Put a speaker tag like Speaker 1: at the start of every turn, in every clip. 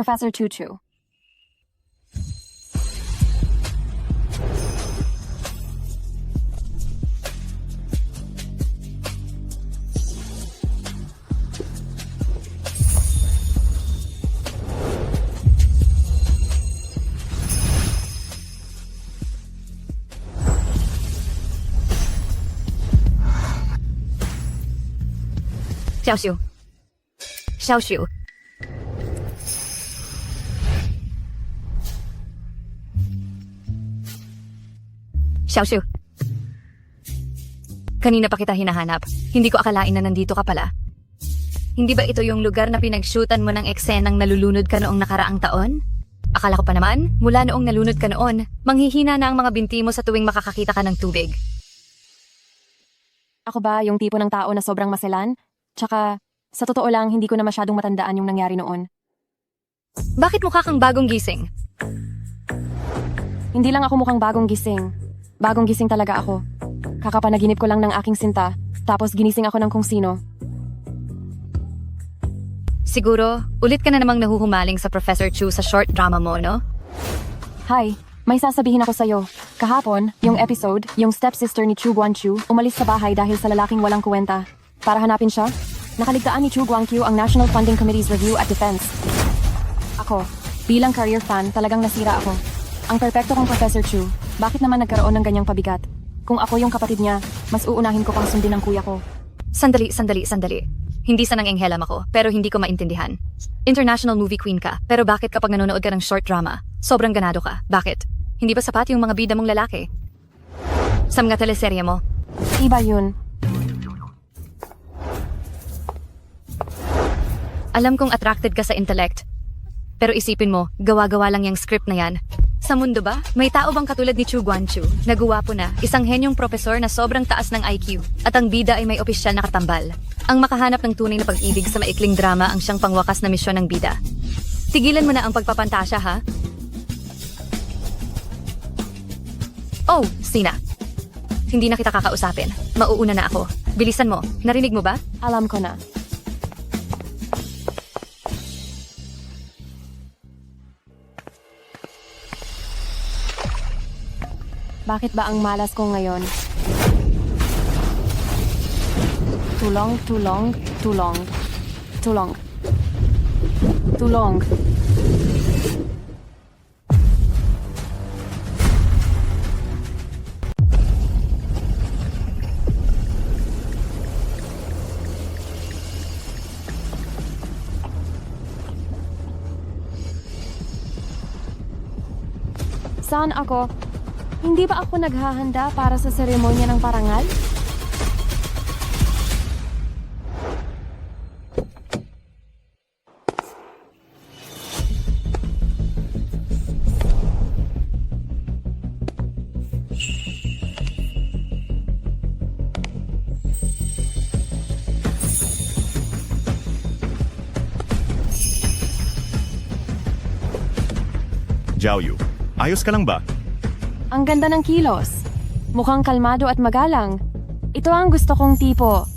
Speaker 1: Professor Chuchu.
Speaker 2: Xiaoxiu. Xiaoxiu. Xiaoxiu. Kanina pa kita hinahanap. Hindi ko akalain na nandito ka pala. Hindi ba ito yung lugar na pinag-shootan mo ng eksenang nalulunod ka noong nakaraang taon? Akala ko pa naman, mula noong nalunod ka noon, manghihina na ang mga binti mo sa tuwing makakakita ka ng tubig.
Speaker 1: Ako ba yung tipo ng tao na sobrang maselan? Tsaka, sa totoo lang, hindi ko na masyadong matandaan yung nangyari noon.
Speaker 2: Bakit mukha kang bagong gising?
Speaker 1: Hindi lang ako mukhang bagong gising. Bagong gising talaga ako. Kakapanaginip ko lang ng aking sinta, tapos ginising ako ng kung sino.
Speaker 2: Siguro, ulit ka na namang nahuhumaling sa Professor Chu sa short drama mo, no?
Speaker 1: Hi, may sasabihin ako sa'yo. Kahapon, yung episode, yung stepsister ni Chu Guangqiu umalis sa bahay dahil sa lalaking walang kuwenta. Para hanapin siya, nakaligtaan ni Chu Guangqiu ang National Funding Committee's review at defense. Ako, bilang career fan, talagang nasira ako. Ang perpekto kong Professor Chu, bakit naman nagkaroon ng ganyang pabigat? Kung ako yung kapatid niya, mas uunahin ko pang sundin ang kuya ko.
Speaker 2: Sandali. Hindi sa nang-enghelam ako, pero hindi ko maintindihan. International movie queen ka, pero bakit kapag nanonood ka ng short drama, sobrang ganado ka? Bakit? Hindi ba sapat yung mga bida mong lalaki? Sa mga teleserye mo?
Speaker 1: Iba yun.
Speaker 2: Alam kong attracted ka sa intellect. Pero isipin mo, gawa-gawa lang yung script na yan. Sa mundo ba, may tao bang katulad ni Chu Guangqiu, na guwapo na, isang henyong propesor na sobrang taas ng IQ, at ang bida ay may opisyal na katambal? Ang makahanap ng tunay na pag-ibig sa maikling drama ang siyang pangwakas na misyon ng bida. Tigilan mo na ang pagpapantasya, ha? Oh, Sina. Hindi na kita kakausapin. Mauuna na ako. Bilisan mo. Narinig mo ba?
Speaker 1: Alam ko na. Bakit ba ang malas ko ngayon? Tulong. Saan ako? Hindi ba ako naghahanda para sa seremonya ng parangal?
Speaker 3: Jiaoyu, ayos ka lang ba?
Speaker 1: Ang ganda ng kilos. Mukhang kalmado at magalang. Ito ang gusto kong tipo.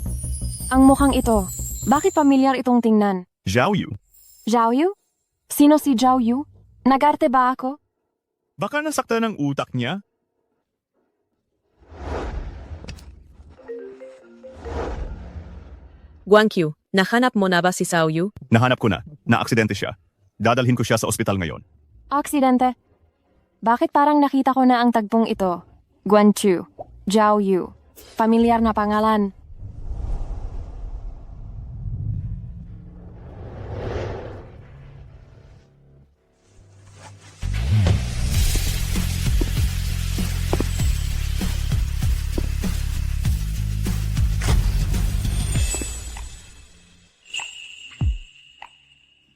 Speaker 1: Ang mukhang ito. Bakit pamilyar itong tingnan?
Speaker 3: Jiaoyu,
Speaker 1: Zhao? Sino si Zhao? Nagarte ba ako?
Speaker 3: baka nasaktan ng utak niya?
Speaker 4: Guangqiu, nahanap mo na ba si Xiaoyu?
Speaker 3: Nahanap ko na. Naaksidente siya. Dadalhin ko siya sa ospital ngayon.
Speaker 1: Aksidente. Bakit parang nakita ko na ang tagpong ito? Guangqiu, Zhao. Pamilyar na pangalan.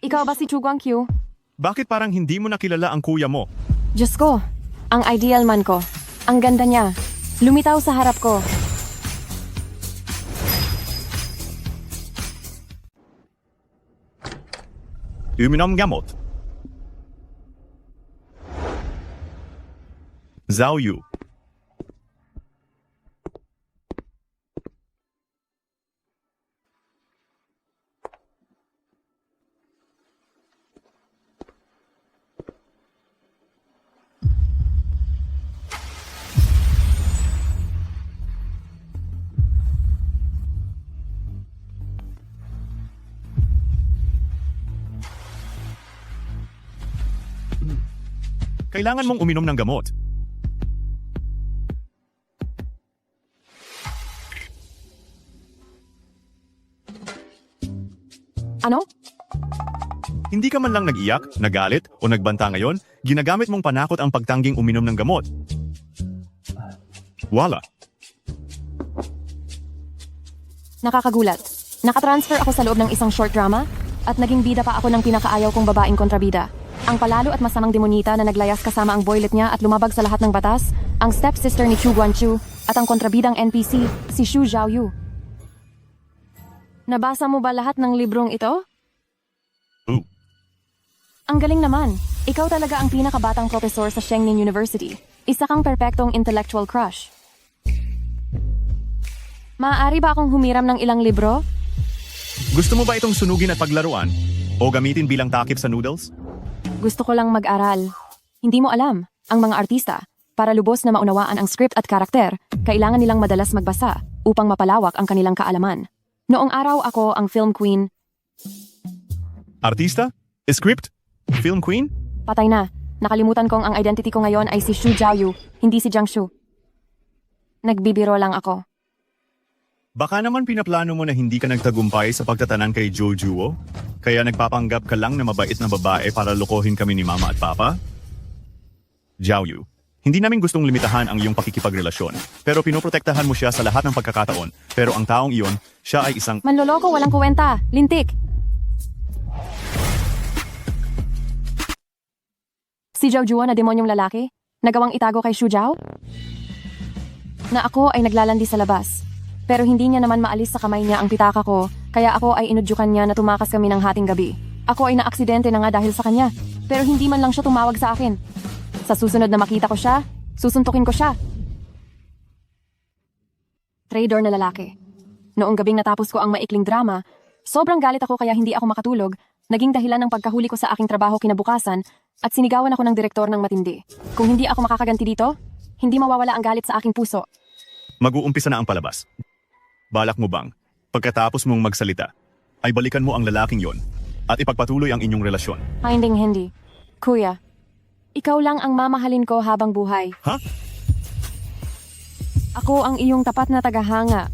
Speaker 1: Ikaw ba si Chu Guangqiu?
Speaker 3: Bakit parang hindi mo nakilala ang kuya mo?
Speaker 1: Diyos ko, ang ideal man ko. Ang ganda niya. Lumitaw sa harap ko.
Speaker 3: Uminom gamot. Zhao. Kailangan mong uminom ng gamot.
Speaker 1: Ano?
Speaker 3: Hindi ka man lang nag-iyak, nagalit, o nagbanta ngayon, ginagamit mong panakot ang pagtangging uminom ng gamot. Wala.
Speaker 1: Nakakagulat. Nakatransfer ako sa loob ng isang short drama at naging bida pa ako ng pinakaayaw kong babaeng kontrabida. Ang palalo at masamang demonita na naglayas kasama ang boylet niya at lumabag sa lahat ng batas, ang stepsister ni Chu Guanchu at ang kontrabidang NPC, si Xu Zhaoyu. Nabasa mo ba lahat ng librong ito?
Speaker 3: Ooh.
Speaker 1: Ang galing naman. Ikaw talaga ang pinakabatang profesor sa Shengning University. Isa kang perpektong intellectual crush. Maaari ba akong humiram ng ilang libro?
Speaker 3: Gusto mo ba itong sunugin at paglaruan? O gamitin bilang takip sa noodles?
Speaker 1: Gusto ko lang mag-aral. Hindi mo alam, ang mga artista, para lubos na maunawaan ang script at karakter, kailangan nilang madalas magbasa upang mapalawak ang kanilang kaalaman. Noong araw ako ang film queen,
Speaker 3: Artista? Script? Film queen?
Speaker 1: patay na. Nakalimutan kong ang identity ko ngayon ay si Xu Zhaoyu, hindi si Jiang Shu. Nagbibiro lang ako.
Speaker 3: Baka naman pinaplano mo na hindi ka nagtagumpay sa pagtatanan kay Jojuo? Kaya nagpapanggap ka lang na mabait na babae para lokohin kami ni Mama at Papa? Zhaoyu, hindi namin gustong limitahan ang iyong pakikipagrelasyon, pero pinoprotektahan mo siya sa lahat ng pagkakataon. Pero ang taong iyon, siya ay isang...
Speaker 1: Manloloko, walang kuwenta. Lintik. Si Zhao Juo na demonyong lalaki, nagawang itago kay Xu Zhao? Na ako ay naglalandi sa labas. Pero hindi niya naman maalis sa kamay niya ang pitaka ko, kaya ako ay inudyukan niya na tumakas kami ng hating gabi. Ako ay naaksidente na nga dahil sa kanya, pero hindi man lang siya tumawag sa akin. Sa susunod na makita ko siya, susuntukin ko siya. Trader na lalaki. Noong gabing natapos ko ang maikling drama, sobrang galit ako kaya hindi ako makatulog, naging dahilan ng pagkahuli ko sa aking trabaho kinabukasan, at sinigawan ako ng direktor ng matindi. Kung hindi ako makakaganti dito, hindi mawawala ang galit sa aking puso.
Speaker 3: Mag-uumpisa na ang palabas. Balak mo bang, pagkatapos mong magsalita, ay balikan mo ang lalaking yon at ipagpatuloy ang inyong relasyon?
Speaker 1: Hindi. Kuya, ikaw lang ang mamahalin ko habang buhay.
Speaker 3: Ha?
Speaker 1: Ako ang iyong tapat na tagahanga.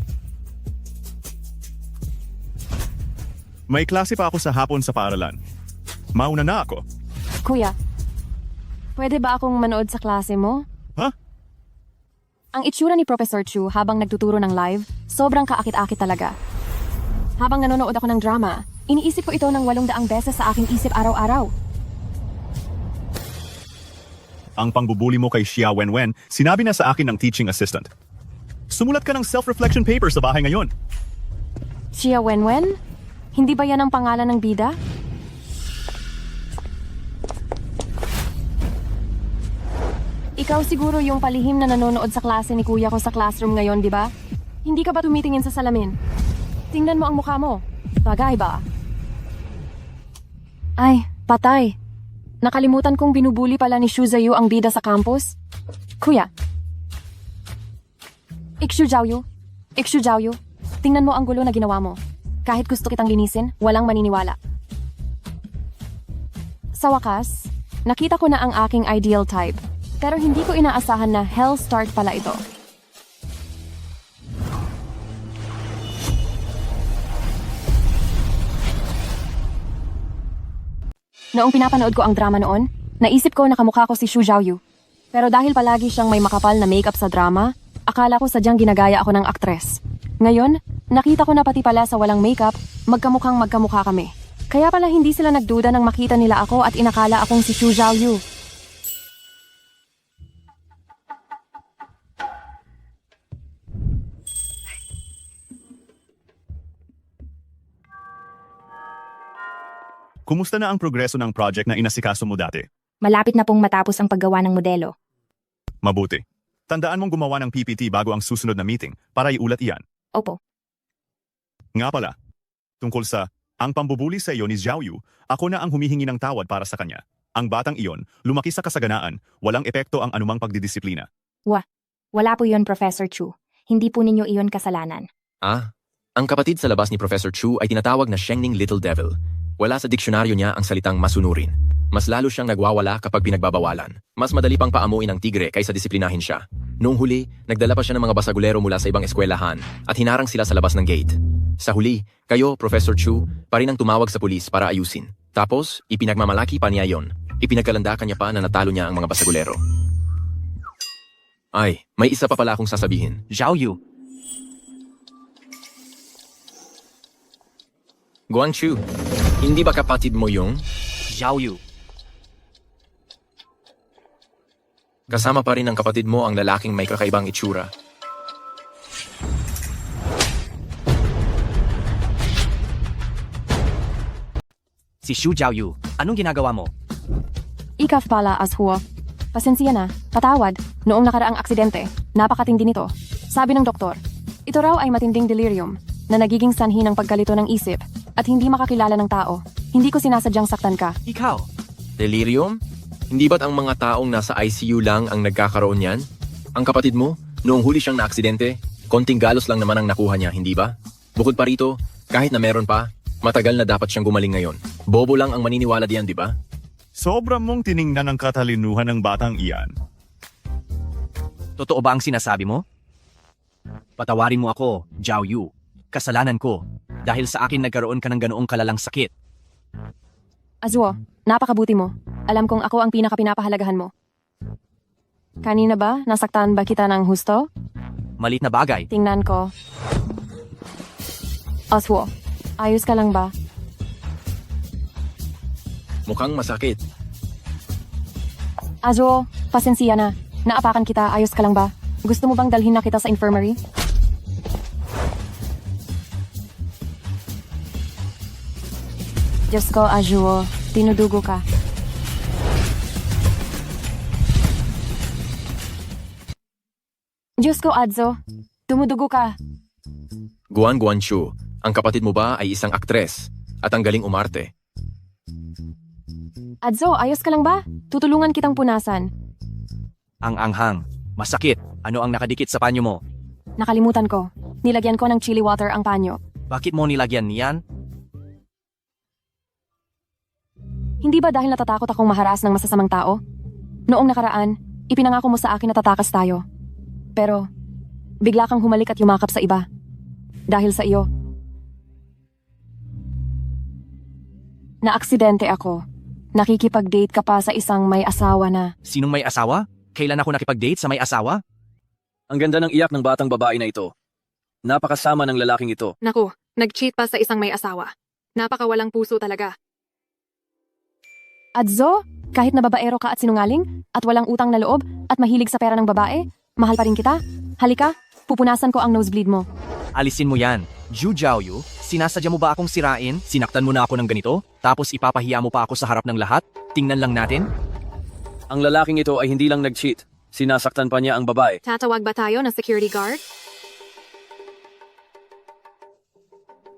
Speaker 3: May klase pa ako sa hapon sa paaralan. Mauna na ako.
Speaker 1: Kuya, pwede ba akong manood sa klase mo?
Speaker 3: Ha?
Speaker 1: Ang itsura ni Professor Chu habang nagtuturo ng live, sobrang kaakit-akit talaga. Habang nanonood ako ng drama, iniisip ko ito ng 800 beses sa aking isip araw-araw.
Speaker 3: Ang pangbubuli mo kay Xia Wenwen, sinabi na sa akin ng teaching assistant. Sumulat ka ng self-reflection paper sa bahay ngayon.
Speaker 1: Xia Wenwen? Hindi ba yan ang pangalan ng bida? Ikaw siguro yung palihim na nanonood sa klase ni kuya ko sa classroom ngayon, di ba? Hindi ka ba tumitingin sa salamin? Tingnan mo ang mukha mo. Bagay ba? Ay, patay. Nakalimutan kong binubuli pala ni Xu Zhaoyu ang bida sa campus. Kuya. Xu Zhaoyu. Tingnan mo ang gulo na ginawa mo. Kahit gusto kitang linisin, walang maniniwala. Sa wakas, nakita ko na ang aking ideal type. Pero hindi ko inaasahan na hell start pala ito. Noong pinapanood ko ang drama noon, naisip ko na kamukha ko si Xu Zhaoyu. Pero dahil palagi siyang may makapal na makeup sa drama, akala ko sadyang ginagaya ako ng aktres. Ngayon, nakita ko na pati pala sa walang makeup, magkamukhang magkamukha kami. Kaya pala hindi sila nagduda nang makita nila ako at inakala akong si Xu Zhaoyu.
Speaker 3: Kumusta na ang progreso ng project na inasikaso mo dati?
Speaker 5: Malapit na pong matapos ang paggawa ng modelo.
Speaker 3: Mabuti. Tandaan mong gumawa ng PPT bago ang susunod na meeting para iulat iyan.
Speaker 5: Opo.
Speaker 3: Nga pala, tungkol sa ang pambubuli sa iyo ni Zhaoyu, ako na ang humihingi ng tawad para sa kanya. Ang batang iyon, lumaki sa kasaganaan, walang epekto ang anumang pagdidisiplina.
Speaker 5: Wala po yon, Professor Chu. Hindi po ninyo iyon kasalanan.
Speaker 6: Ang kapatid sa labas ni Professor Chu ay tinatawag na Shengning Little Devil. Wala sa diksyonaryo niya ang salitang masunurin. Mas lalo siyang nagwawala kapag pinagbabawalan. Mas madali pang paamuin ng tigre kaysa disiplinahin siya. Noong huli, nagdala pa siya ng mga basagulero mula sa ibang eskwelahan at hinarang sila sa labas ng gate. Sa huli, kayo, Professor Chu, pa rin ang tumawag sa pulis para ayusin. Tapos, ipinagmamalaki pa niya yon. Ipinagkalandakan niya pa na natalo niya ang mga basagulero. Ay, may isa pa pala akong sasabihin.
Speaker 7: Zhao Yu,
Speaker 6: Guangchu, hindi ba kapatid mo yung
Speaker 7: Zhao Yu.
Speaker 6: kasama pa rin ng kapatid mo ang lalaking may kakaibang itsura?
Speaker 7: Si Xu Zhao Yu, anong ginagawa mo?
Speaker 1: Ikaf pala, Azhuo. Pasensya na, patawad. Noong nakaraang aksidente, napakatindi nito. Sabi ng doktor, ito raw ay matinding delirium na nagiging sanhi ng pagkalito ng isip at hindi makakilala ng tao. Hindi ko sinasadyang saktan ka.
Speaker 7: Ikaw,
Speaker 6: Delirium? Hindi ba't ang mga taong nasa ICU lang ang nagkakaroon yan? Ang kapatid mo, noong huli siyang naaksidente, konting galos lang naman ang nakuha niya, hindi ba? Bukod pa rito, kahit na meron pa, matagal na dapat siyang gumaling ngayon. Bobo lang ang maniniwala diyan, di ba?
Speaker 3: Sobra mong tiningnan ang katalinuhan ng batang iyan.
Speaker 7: totoo ba ang sinasabi mo? Patawarin mo ako, Zhao Yu. Kasalanan ko. Dahil sa akin nagkaroon ka ng ganoong kalalang sakit.
Speaker 1: Azhuo, napakabuti mo. Alam kong ako ang pinakapinapahalagahan mo. Kanina ba, nasaktan ba kita ng husto?
Speaker 7: Malit na bagay.
Speaker 1: Tingnan ko. Azhuo, ayos ka lang ba?
Speaker 6: Mukhang masakit.
Speaker 1: Azhuo, pasensya na. Naapakan kita, ayos ka lang ba? Gusto mo bang dalhin na kita sa infirmary? Diyos ko, Azhuo, tinudugo ka. Diyos ko, Adzo, tumudugo ka.
Speaker 6: Guan Guanchu, ang kapatid mo ba ay isang aktres at ang galing umarte?
Speaker 1: Adzo, ayos ka lang ba? Tutulungan kitang punasan.
Speaker 7: Ang anghang. Masakit. Ano ang nakadikit sa panyo mo?
Speaker 1: Nakalimutan ko. Nilagyan ko ng chili water ang panyo.
Speaker 7: Bakit mo nilagyan niyan?
Speaker 1: Hindi ba dahil natatakot akong maharas ng masasamang tao? Noong nakaraan, ipinangako mo sa akin na tatakas tayo. Pero, bigla kang humalik at yumakap sa iba. Dahil sa iyo. Naaksidente ako. Nakikipag-date ka pa sa isang may asawa na.
Speaker 7: Sinong may asawa? Kailan ako nakipag-date sa may asawa?
Speaker 8: Ang ganda ng iyak ng batang babae na ito. Napakasama ng lalaking ito.
Speaker 1: Naku, nag-cheat pa sa isang may asawa. Napakawalang puso talaga. Adzo, kahit na babaero ka at sinungaling, at walang utang na loob, at mahilig sa pera ng babae, mahal pa rin kita. Halika, pupunasan ko ang nosebleed mo.
Speaker 7: Alisin mo yan. Zhu Zhaoyu, sinasadya mo ba akong sirain? Sinaktan mo na ako ng ganito? Tapos ipapahiya mo pa ako sa harap ng lahat? Tingnan lang natin.
Speaker 8: Ang lalaking ito ay hindi lang nag-cheat. Sinasaktan pa niya ang babae.
Speaker 1: Tatawag ba tayo ng security guard?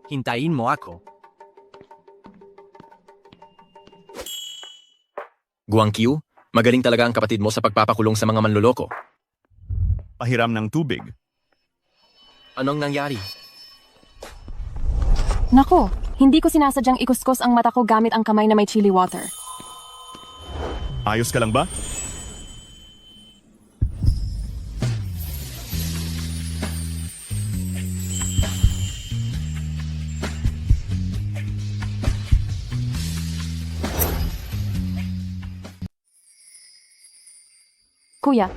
Speaker 7: Hintayin mo ako.
Speaker 6: Guangqiu, magaling talaga ang kapatid mo sa pagpapakulong sa mga manloloko.
Speaker 3: Pahiram ng tubig.
Speaker 6: Anong nangyari?
Speaker 1: Nako, hindi ko sinasadyang ikuskos ang mata ko gamit ang kamay na may chili water.
Speaker 3: Ayos ka lang ba?
Speaker 1: Kuya,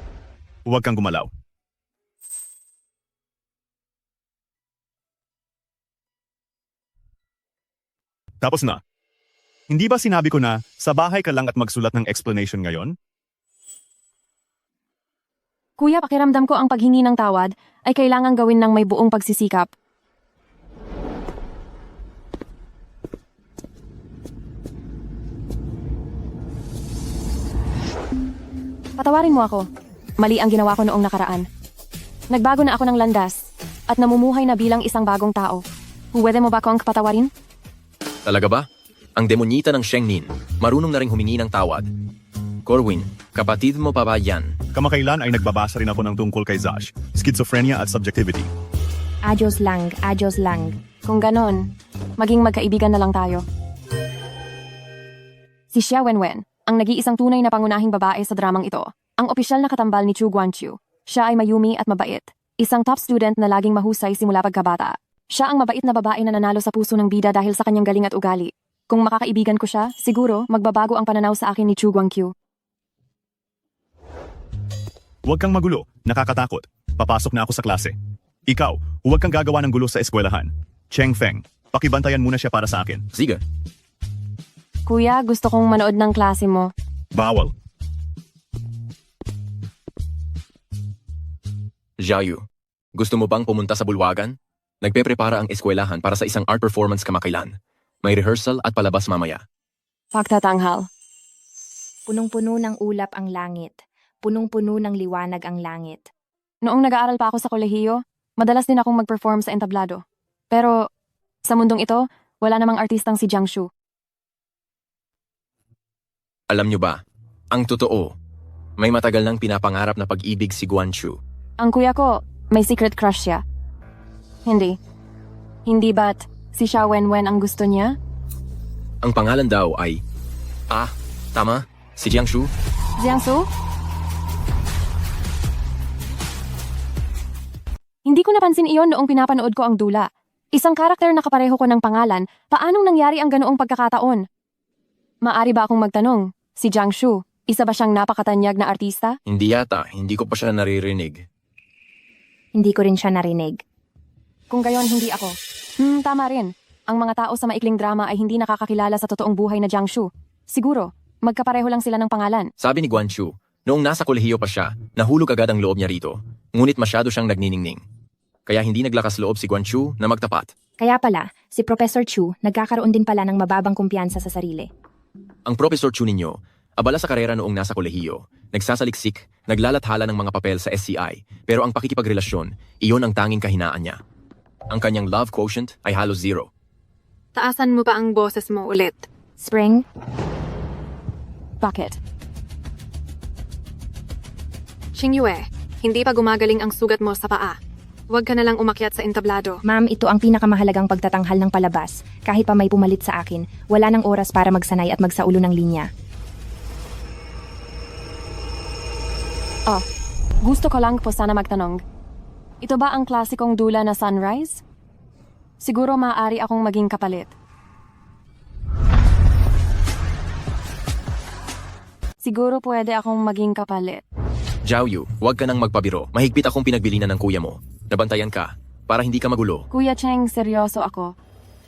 Speaker 3: Huwag kang gumalaw. Tapos na. Hindi ba sinabi ko na sa bahay ka lang at magsulat ng explanation ngayon?
Speaker 1: kuya, pakiramdam ko ang paghingi ng tawad ay kailangang gawin ng may buong pagsisikap. Patawarin mo ako. Mali ang ginawa ko noong nakaraan. Nagbago na ako ng landas at namumuhay na bilang isang bagong tao. Pwede mo ba akong patawarin?
Speaker 6: Talaga ba? Ang demonyita ng Shengnin, marunong na ring humingi ng tawad. Corwin, kapatid mo pa ba yan?
Speaker 3: Kamakailan ay nagbabasa rin ako ng tungkol kay Zash, schizophrenia at subjectivity.
Speaker 5: Adios lang, adios lang.
Speaker 1: Kung ganon, maging magkaibigan na lang tayo. Si Xia Wenwen, ang nag-iisang tunay na pangunahing babae sa dramang ito. Ang opisyal na katambal ni Chu Guanqiu. Siya ay mayumi at mabait. Isang top student na laging mahusay simula pagkabata. Siya ang mabait na babae na nanalo sa puso ng bida dahil sa kanyang galing at ugali. Kung makakaibigan ko siya, siguro magbabago ang pananaw sa akin ni Chu Guanqiu.
Speaker 3: Huwag kang magulo, nakakatakot. Papasok na ako sa klase. Ikaw, huwag kang gagawa ng gulo sa eskwelahan. Cheng Feng, pakibantayan muna siya para sa akin.
Speaker 6: Sige.
Speaker 1: Kuya, gusto kong manood ng klase mo.
Speaker 3: Bawal.
Speaker 6: Xiaoyu, gusto mo bang pumunta sa bulwagan? Nagpe-prepara ang eskwelahan para sa isang art performance kamakailan. May rehearsal at palabas mamaya.
Speaker 1: Pagtatanghal.
Speaker 5: Punong-puno ng ulap ang langit. Punong-puno ng liwanag ang langit.
Speaker 1: Noong nag-aaral pa ako sa kolehiyo, madalas din akong mag-perform sa entablado. Pero sa mundong ito, wala namang artistang si Jiang Shu.
Speaker 6: Alam nyo ba, ang totoo, may matagal nang pinapangarap na pag-ibig si Guanqiu.
Speaker 1: Ang kuya ko, may secret crush siya. Hindi. Hindi ba't si Xia Wenwen ang gusto niya?
Speaker 6: Ang pangalan daw ay... tama, si Jiangshu.
Speaker 1: Jiangsu? Hindi ko napansin iyon noong pinapanood ko ang dula. Isang karakter na kapareho ko ng pangalan, paanong nangyari ang ganoong pagkakataon? Maari ba akong magtanong, si Jiangshu, isa ba siyang napakatanyag na artista?
Speaker 6: Hindi yata, hindi ko pa siya naririnig.
Speaker 5: Hindi ko rin siya narinig.
Speaker 1: Kung gayon, hindi ako. Tama rin. Ang mga tao sa maikling drama ay hindi nakakakilala sa totoong buhay na Jiangshu. Siguro, magkapareho lang sila ng pangalan.
Speaker 6: Sabi ni Guanqiu, noong nasa kolehiyo pa siya, nahulog agad ang loob niya rito. Ngunit masyado siyang nagniningning. Kaya hindi naglakas loob si Guanqiu na magtapat.
Speaker 5: Kaya pala, si Professor Chu nagkakaroon din pala ng mababang kumpiyansa sa sarili.
Speaker 6: Ang Professor Chu ninyo, abala sa karera noong nasa kolehiyo, nagsasaliksik, naglalathala ng mga papel sa SCI, pero ang pakikipagrelasyon, iyon ang tanging kahinaan niya. Ang kanyang love quotient ay halos 0.
Speaker 9: Taasan mo pa ang boses mo ulit.
Speaker 5: Spring,
Speaker 1: Bakit?
Speaker 9: Xingyue, hindi pa gumagaling ang sugat mo sa paa. Huwag ka na lang umakyat sa entablado.
Speaker 5: ma'am, ito ang pinakamahalagang pagtatanghal ng palabas. Kahit pa may pumalit sa akin, wala nang oras para magsanay at magsaulo ng linya.
Speaker 1: Gusto ko lang po sana magtanong. Ito ba ang klasikong dula na sunrise? Siguro maaari akong maging kapalit. Siguro pwede akong maging kapalit.
Speaker 6: Xiaoyu, huwag ka nang magpabiro. Mahigpit akong pinagbilinan ng kuya mo. Nabantayan ka, para hindi ka magulo.
Speaker 1: Kuya Cheng, seryoso ako.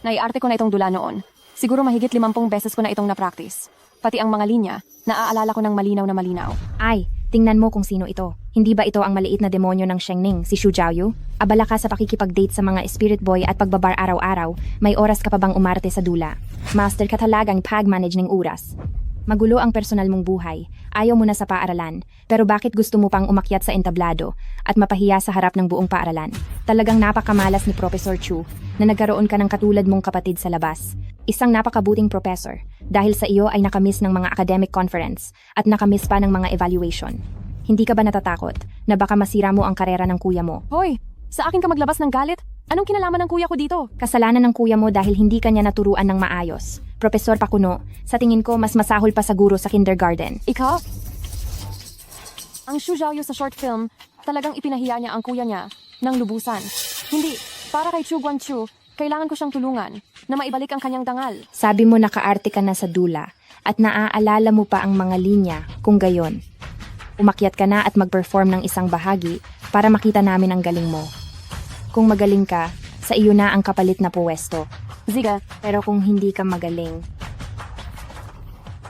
Speaker 1: Naiarte ko na itong dula noon. Siguro mahigit 50 beses ko na itong na-practice. Pati ang mga linya, naaalala ko ng malinaw na malinaw.
Speaker 5: Ay, tingnan mo kung sino ito. Hindi ba ito ang maliit na demonyo ng Shengning, si Xu Jiaoyu? Abala ka sa pakikipag-date sa mga spirit boy at pagbabar araw-araw, may oras ka pa bang umarte sa dula? Master ka talagang pag-manage ng oras. Magulo ang personal mong buhay, ayaw mo na sa paaralan, pero bakit gusto mo pang umakyat sa entablado at mapahiya sa harap ng buong paaralan? Talagang napakamalas ni Professor Chu na nagkaroon ka ng katulad mong kapatid sa labas. Isang napakabuting professor dahil sa iyo ay nakamiss ng mga academic conference at nakamiss pa ng mga evaluation. Hindi ka ba natatakot na baka masira mo ang karera ng kuya mo?
Speaker 1: Hoy, sa akin ka maglabas ng galit? Anong kinalaman ng kuya ko dito?
Speaker 5: Kasalanan ng kuya mo dahil hindi ka niya naturuan ng maayos. Professor Pakuno, sa tingin ko mas masahol pa sa guro sa kindergarten.
Speaker 1: Ikaw? Ang Xu Jiaoyu sa short film, talagang ipinahiya niya ang kuya niya ng lubusan. Hindi, para kay Chu Guanqiu, kailangan ko siyang tulungan na maibalik ang kanyang dangal.
Speaker 5: Sabi mo nakaarte ka na sa dula at naaalala mo pa ang mga linya kung gayon. Umakyat ka na at mag-perform ng isang bahagi para makita namin ang galing mo. Kung magaling ka, sa iyo na ang kapalit na puwesto.
Speaker 1: Ziga,
Speaker 5: Pero kung hindi ka magaling,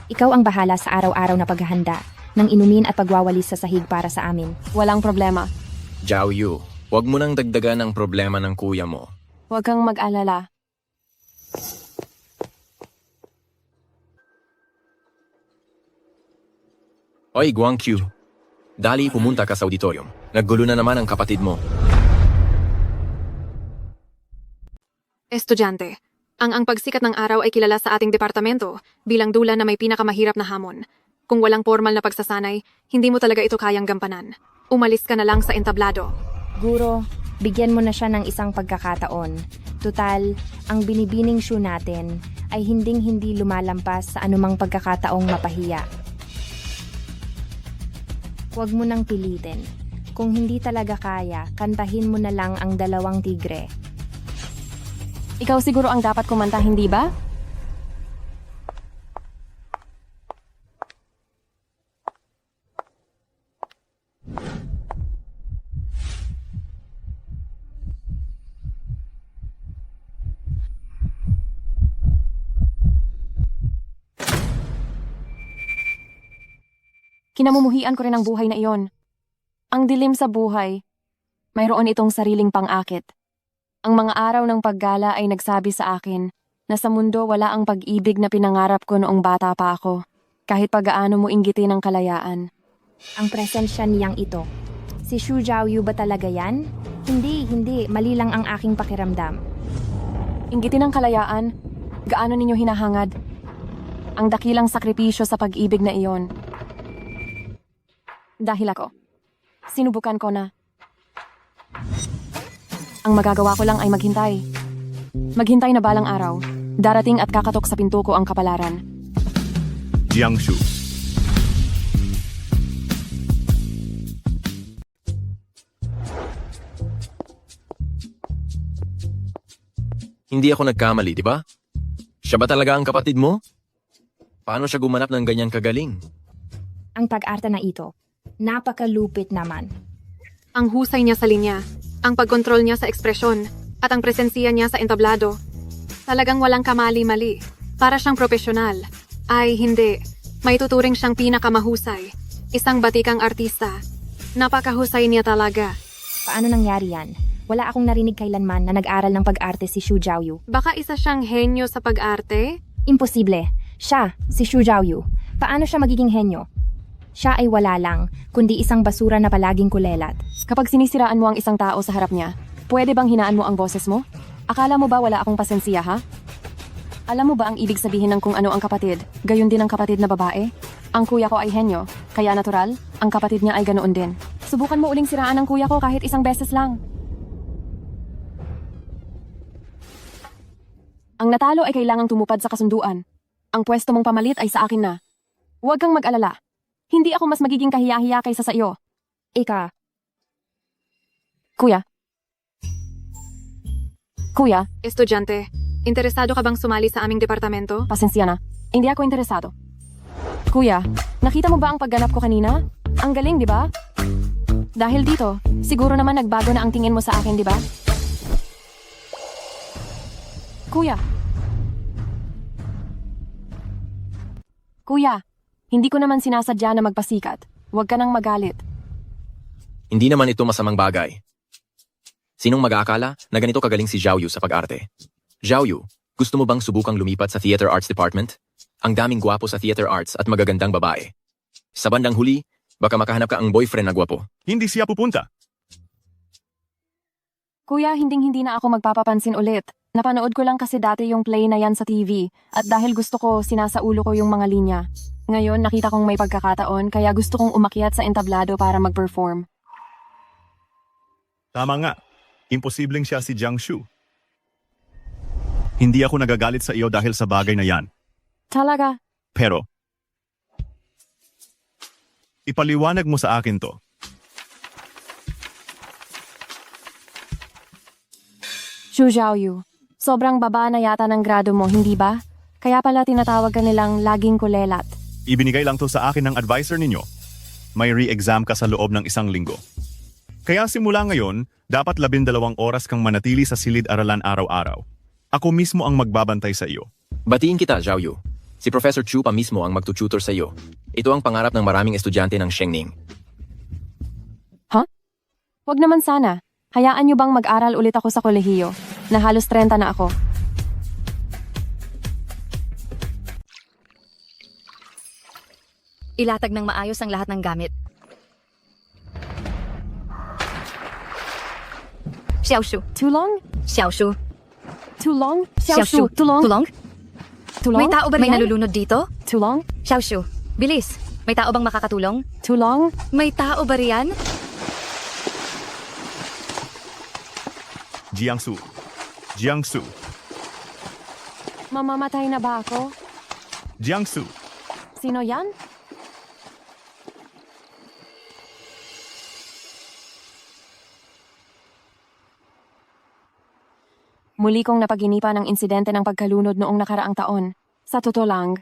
Speaker 5: ikaw ang bahala sa araw-araw na paghahanda ng inumin at pagwawalis sa sahig para sa amin.
Speaker 1: walang problema.
Speaker 6: Xiaoyu, huwag mo nang dagdagan ang problema ng kuya mo.
Speaker 1: Huwag kang mag-alala.
Speaker 6: Oy, Guanqiu. Dali, pumunta ka sa auditorium. Naggulo na naman ang kapatid mo.
Speaker 9: Estudyante, ang pagsikat ng araw ay kilala sa ating departamento bilang dula na may pinakamahirap na hamon. Kung walang formal na pagsasanay, hindi mo talaga ito kayang gampanan. Umalis ka na lang sa entablado.
Speaker 1: Guro,
Speaker 5: Bigyan mo na siya ng isang pagkakataon. Tutal, ang binibining Shu natin ay hinding-hindi lumalampas sa anumang pagkakataong mapahiya. Huwag mo nang pilitin. Kung hindi talaga kaya, kantahin mo na lang ang dalawang tigre.
Speaker 1: Ikaw siguro ang dapat kumanta, hindi ba? Kinamumuhian ko rin ang buhay na iyon. Ang dilim sa buhay, mayroon itong sariling pang-akit. Ang mga araw ng paggala ay nagsabi sa akin na sa mundo wala ang pag-ibig na pinangarap ko noong bata pa ako, kahit pag-aano mo inggitin ang kalayaan.
Speaker 5: Ang presensya niyang ito. Si Shu Jiaoyu ba talaga yan? Hindi. Mali lang ang aking pakiramdam.
Speaker 1: Inggitin ang kalayaan, gaano ninyo hinahangad? Ang dakilang sakripisyo sa pag-ibig na iyon. Dahil ako, sinubukan ko na. Ang magagawa ko lang ay maghintay. Maghintay na balang araw. Darating at kakatok sa pinto ko ang kapalaran.
Speaker 3: Jiangshu.
Speaker 6: Hindi ako nagkamali, di ba? Siya ba talaga ang kapatid mo? Paano siya gumanap ng ganyang kagaling?
Speaker 5: Ang pag-arte na ito, napakalupit naman.
Speaker 9: Ang husay niya sa linya, ang pagkontrol niya sa ekspresyon, at ang presensiya niya sa entablado. Talagang walang kamali-mali. Para siyang profesional. Ay, hindi. May tuturing siyang pinakamahusay. Isang batikang artista. Napakahusay niya talaga.
Speaker 5: Paano nangyari yan? Wala akong narinig kailanman na nag-aral ng pag-arte si Shu Jiaoyu.
Speaker 9: Baka isa siyang henyo sa pag-arte?
Speaker 5: Imposible. Siya, si Shu Jiaoyu. Paano siya magiging henyo? Siya ay wala lang, kundi isang basura na palaging kulelat.
Speaker 1: Kapag sinisiraan mo ang isang tao sa harap niya, pwede bang hinaan mo ang boses mo? Akala mo ba wala akong pasensiya, ha? Alam mo ba ang ibig sabihin ng kung ano ang kapatid? Gayon din ang kapatid na babae? Ang kuya ko ay henyo, kaya natural, ang kapatid niya ay ganoon din. Subukan mo uling siraan ang kuya ko kahit isang beses lang. Ang natalo ay kailangang tumupad sa kasunduan. Ang pwesto mong pamalit ay sa akin na. Huwag kang mag-alala. Hindi ako mas magiging kahiya-hiya kaysa sa iyo.
Speaker 5: Ika,
Speaker 1: Kuya. Kuya,
Speaker 9: Estudyante, interesado ka bang sumali sa aming departamento?
Speaker 1: pasensya na. Hindi ako interesado. Kuya, nakita mo ba ang pagganap ko kanina? Ang galing, di ba? Dahil dito, siguro naman nagbago na ang tingin mo sa akin, di ba? Kuya. Kuya, hindi ko naman sinasadya na magpasikat. Huwag ka nang magalit.
Speaker 6: Hindi naman ito masamang bagay. Sinong mag-aakala na ganito kagaling si Jiaoyu sa pag-arte? Jiaoyu, gusto mo bang subukang lumipat sa Theater Arts Department? Ang daming gwapo sa Theater Arts at magagandang babae. Sa bandang huli, baka makahanap ka ang boyfriend na gwapo.
Speaker 3: Hindi siya pupunta.
Speaker 1: Kuya, hinding-hindi na ako magpapapansin ulit. Napanood ko lang kasi dati yung play na yan sa TV at dahil gusto ko, sinasaulo ko yung mga linya. Ngayon, nakita kong may pagkakataon kaya gusto kong umakyat sa entablado para mag-perform.
Speaker 3: Tama nga. Imposibleng siya si Jiangshu. Hindi ako nagagalit sa iyo dahil sa bagay na yan.
Speaker 1: Talaga?
Speaker 3: Pero, ipaliwanag mo sa akin to.
Speaker 1: Shu Jiaoyu, sobrang baba na yata ng grado mo, hindi ba? Kaya pala tinatawag ka nilang laging kulelat.
Speaker 3: Ibinigay lang to sa akin ng advisor ninyo. May re-exam ka sa loob ng 1 linggo. Kaya simula ngayon, dapat 12 oras kang manatili sa silid-aralan araw-araw. Ako mismo ang magbabantay sa iyo.
Speaker 6: Batiin kita, Jiaoyu. Si Professor Chu pa mismo ang magtututor sa iyo. Ito ang pangarap ng maraming estudyante ng Shengning.
Speaker 1: Ha? Wag naman sana. Hayaan niyo bang mag-aral ulit ako sa kolehiyo? Na halos 30 na ako.
Speaker 2: Ilatag ng maayos ang lahat ng gamit. Xiaoshu.
Speaker 1: Tulong?
Speaker 2: Xiaoshu.
Speaker 1: Tulong?
Speaker 2: Xiaoshu.
Speaker 1: Tulong?
Speaker 2: Tulong?
Speaker 1: Tulong?
Speaker 2: May tao ba
Speaker 1: May
Speaker 2: riyan? Nalulunod dito?
Speaker 1: Tulong?
Speaker 2: Xiaoshu. Bilis. May tao bang makakatulong?
Speaker 1: Tulong?
Speaker 2: May tao ba riyan?
Speaker 3: Jiangsu. Jiangsu.
Speaker 1: Mamamatay na ba ako?
Speaker 3: Jiangsu.
Speaker 1: Sino yan? Muli kong napaginipan ang insidente ng pagkalunod noong nakaraang taon. Sa totoo lang,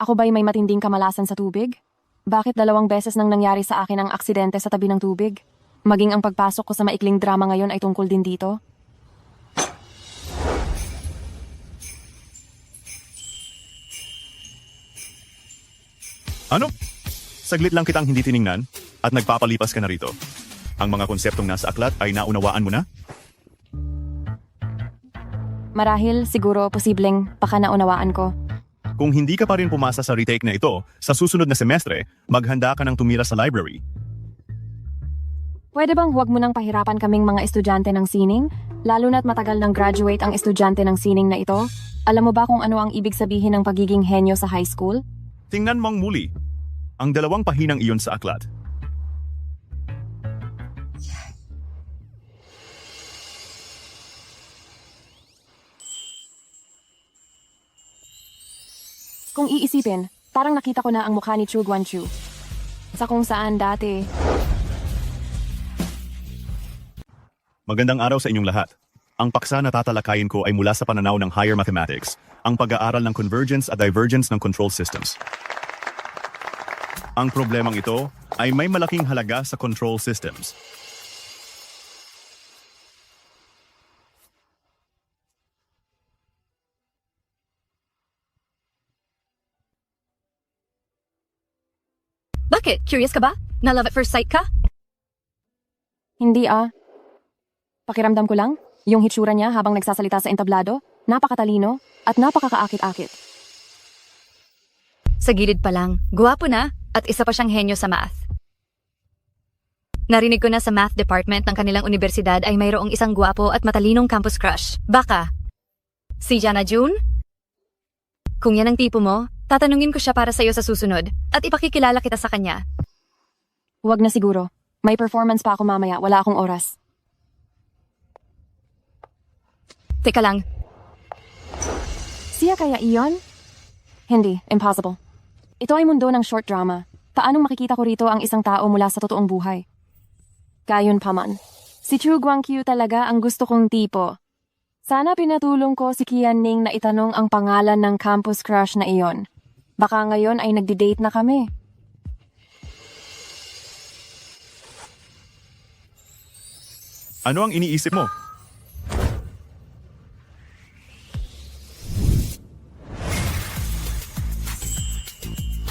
Speaker 1: ako ba'y may matinding kamalasan sa tubig? Bakit 2 beses nang nangyari sa akin ang aksidente sa tabi ng tubig? Maging ang pagpasok ko sa maikling drama ngayon ay tungkol din dito?
Speaker 3: Ano? Saglit lang kitang hindi tiningnan at nagpapalipas ka na rito. Ang mga konseptong nasa aklat ay naunawaan mo na?
Speaker 1: Marahil, siguro, posibleng, baka naunawaan ko.
Speaker 3: Kung hindi ka pa rin pumasa sa retake na ito, sa susunod na semestre, maghanda ka ng tumira sa library.
Speaker 1: Pwede bang huwag mo nang pahirapan kaming mga estudyante ng sining? Lalo na't matagal nang graduate ang estudyante ng sining na ito? Alam mo ba kung ano ang ibig sabihin ng pagiging henyo sa high school?
Speaker 3: Tingnan mong muli. Ang 2 pahinang iyon sa aklat.
Speaker 1: Kung iisipin, parang nakita ko na ang mukha ni Chu Guanchu. Sa kung saan dati.
Speaker 3: Magandang araw sa inyong lahat. Ang paksa na tatalakayin ko ay mula sa pananaw ng higher mathematics, ang pag-aaral ng convergence at divergence ng control systems. Ang problemang ito ay may malaking halaga sa control systems.
Speaker 2: Bakit? Curious ka ba? Na love at first sight ka?
Speaker 1: Hindi ah. Pakiramdam ko lang, yung hitsura niya habang nagsasalita sa entablado, napakatalino at napakakaakit-akit.
Speaker 2: Sa gilid pa lang, guwapo na at isa pa siyang henyo sa math. Narinig ko na sa math department ng kanilang universidad ay mayroong isang guwapo at matalinong campus crush. Baka? Si Jana June? Kung yan ang tipo mo, tatanungin ko siya para sa'yo sa susunod at ipakikilala kita sa kanya.
Speaker 1: Huwag na siguro. May performance pa ako mamaya, wala akong oras.
Speaker 2: Teka lang,
Speaker 1: Siya kaya iyon? Hindi, impossible. Ito ay mundo ng short drama. Paanong makikita ko rito ang isang tao mula sa totoong buhay? Gayon pa man. Si Chu Guangqiu talaga ang gusto kong tipo. Sana pinatulong ko si Qian Ning na itanong ang pangalan ng campus crush na iyon. Baka ngayon ay nagdi-date na kami.
Speaker 3: Ano ang iniisip mo?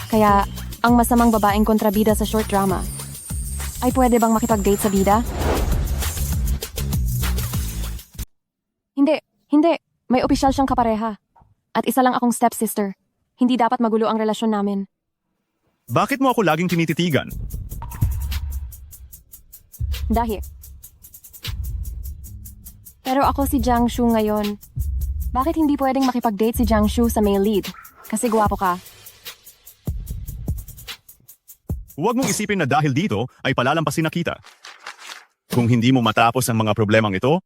Speaker 1: Kaya, ang masamang babaeng kontrabida sa short drama, ay pwede bang makipag-date sa bida? Hindi, hindi. May opisyal siyang kapareha. At isa lang akong stepsister. Hindi dapat magulo ang relasyon namin.
Speaker 3: Bakit mo ako laging tinititigan?
Speaker 1: Dahil. Pero ako si Jiang Shu ngayon. Bakit hindi pwedeng makipag-date si Jiang Shu sa male lead? Kasi guwapo ka.
Speaker 3: Huwag mong isipin na dahil dito ay palalampasin na kita. Kung hindi mo matapos ang mga problemang ito,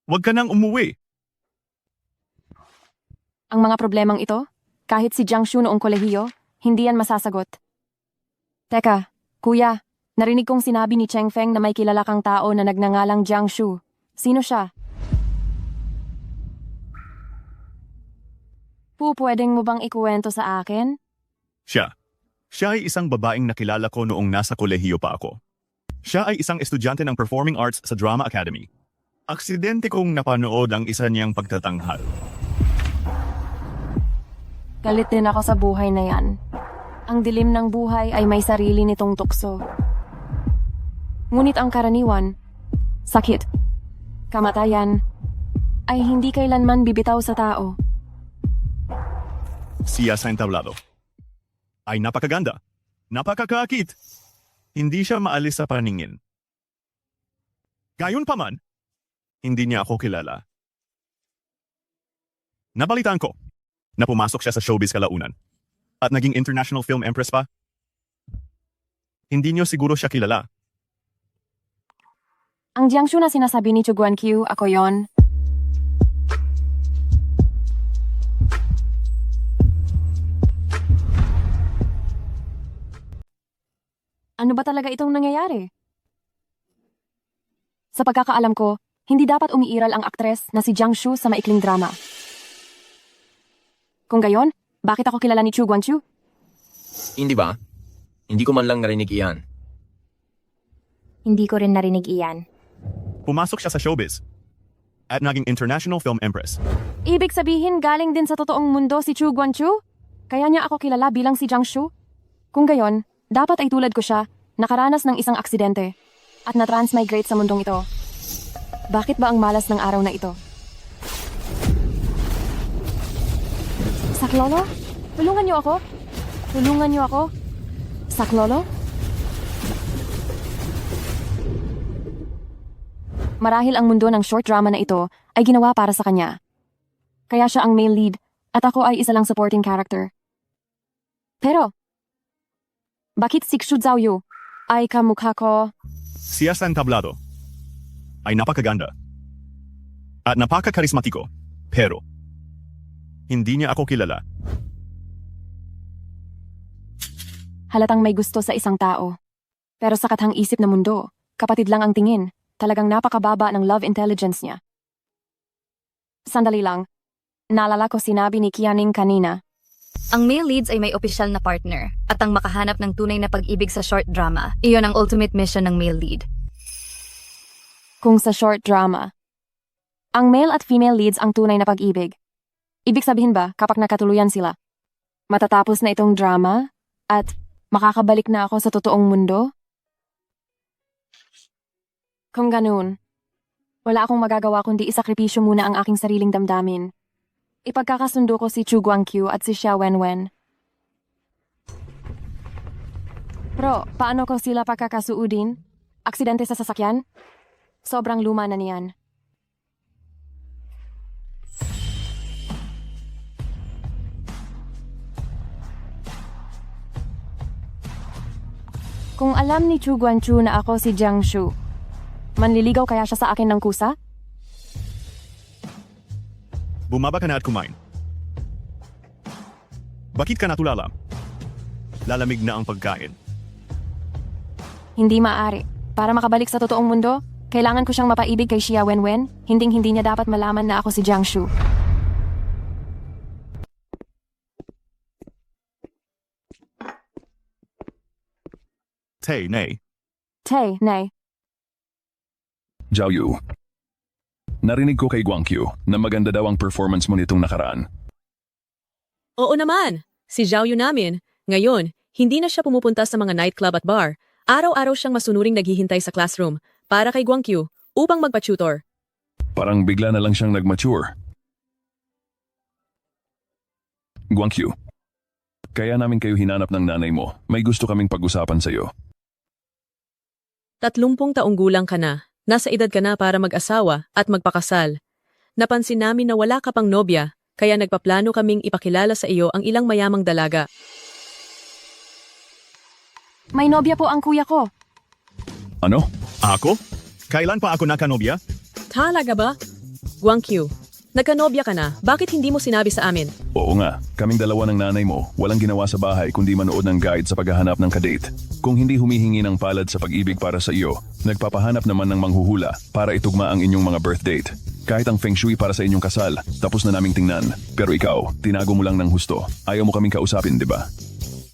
Speaker 3: huwag ka nang umuwi.
Speaker 1: Ang mga problemang ito, kahit si Jiang Shu noong kolehiyo, hindi yan masasagot. Teka, kuya, narinig kong sinabi ni Cheng Feng na may kilala kang tao na nagngangalang Jiang Shu. Sino siya? Pwedeng mo bang ikuwento sa akin?
Speaker 3: Siya. Siya ay isang babaeng nakilala ko noong nasa kolehiyo pa ako. Siya ay isang estudyante ng Performing Arts sa Drama Academy. Aksidente kong napanood ang isa niyang pagtatanghal.
Speaker 1: Galit din ako sa buhay na yan. Ang dilim ng buhay ay may sarili nitong tukso. Ngunit ang karaniwan, sakit, kamatayan, ay hindi kailanman bibitaw sa tao.
Speaker 3: Siya sa entablado ay napakaganda, napakakakit. Hindi siya maalis sa paningin. Gayunpaman, hindi niya ako kilala. Nabalitaan ko na pumasok siya sa showbiz kalaunan at naging international film empress pa. Hindi niyo siguro siya kilala.
Speaker 1: Ang Jiangsu na sinasabi ni Chu Guangqiu, ako yon. Ano ba talaga itong nangyayari? Sa pagkakaalam ko, hindi dapat umiiral ang aktres na si Jiang Shu sa maikling drama. Kung gayon, bakit ako kilala ni Chu Guangqiu?
Speaker 6: Hindi ba? Hindi ko man lang narinig iyan.
Speaker 5: Hindi ko rin narinig iyan.
Speaker 3: Pumasok siya sa showbiz. At naging international film empress.
Speaker 1: Ibig sabihin galing din sa totoong mundo si Chu Guangqiu? Kaya niya ako kilala bilang si Jiang Shu? Kung gayon, dapat ay tulad ko siya, nakaranas ng isang aksidente at na-transmigrate sa mundong ito. Bakit ba ang malas ng araw na ito? Saklolo? Tulungan niyo ako? Tulungan niyo ako? Saklolo? Marahil ang mundo ng short drama na ito ay ginawa para sa kanya. Kaya siya ang male lead at ako ay isa lang supporting character. Pero, bakit si Xu Zhaoyu ay kamukha ko?
Speaker 3: Siya sa entablado ay napakaganda at napakakarismatiko, pero hindi niya ako kilala.
Speaker 1: Halatang may gusto sa isang tao. Pero sa kathang isip na mundo, kapatid lang ang tingin, talagang napakababa ng love intelligence niya. Sandali lang, naalala ko sinabi ni Kianing kanina.
Speaker 2: Ang male leads ay may opisyal na partner at ang makahanap ng tunay na pag-ibig sa short drama, iyon ang ultimate mission ng male lead.
Speaker 1: Kung sa short drama, ang male at female leads ang tunay na pag-ibig. Ibig sabihin ba kapag nakatuluyan sila, matatapos na itong drama at makakabalik na ako sa totoong mundo? Kung ganun, wala akong magagawa kundi isakripisyo muna ang aking sariling damdamin. Ipagkakasundo ko si Chu Guangqiu at si Xia Wenwen. Pero, paano ko sila pagkakasuudin? Aksidente sa sasakyan? Sobrang luma na niyan. Kung alam ni Chu Guangqiu na ako si Jiang Shu, manliligaw kaya siya sa akin ng kusa?
Speaker 3: Bumaba ka na at kumain. Bakit ka natulala? Lalamig na ang pagkain.
Speaker 1: Hindi maaari. Para makabalik sa totoong mundo, kailangan ko siyang mapaibig kay Xia Wenwen. Hinding-hindi niya dapat malaman na ako si Jiang Shu.
Speaker 3: Nay.
Speaker 1: Nay.
Speaker 10: Zhao Yu. Narinig ko kay Guangqiu na maganda daw ang performance mo nitong nakaraan.
Speaker 4: Oo naman, si Zhao Yu namin. Ngayon, hindi na siya pumupunta sa mga nightclub at bar. Araw-araw siyang masunuring naghihintay sa classroom para kay Guangqiu upang magpa-tutor.
Speaker 10: Parang bigla na lang siyang nag-mature. Guangqiu, kaya namin kayo hinanap ng nanay mo. May gusto kaming pag-usapan sa iyo.
Speaker 4: 30 taong gulang ka na, nasa edad ka na para mag-asawa at magpakasal. Napansin namin na wala ka pang nobya, kaya nagpaplano kaming ipakilala sa iyo ang ilang mayamang dalaga.
Speaker 1: May nobya po ang kuya ko.
Speaker 10: Ano?
Speaker 3: Ako? Kailan pa ako nakanobya?
Speaker 4: Talaga ba? Guangqiu, nagkanobya ka na, bakit hindi mo sinabi sa amin?
Speaker 10: Oo nga, kaming dalawa ng nanay mo, walang ginawa sa bahay kundi manood ng guide sa paghahanap ng kadate. Kung hindi humihingi ng palad sa pag-ibig para sa iyo, nagpapahanap naman ng manghuhula para itugma ang inyong mga birth date. Kahit ang feng shui para sa inyong kasal, tapos na naming tingnan. Pero ikaw, tinago mo lang ng husto. Ayaw mo kaming kausapin, di ba?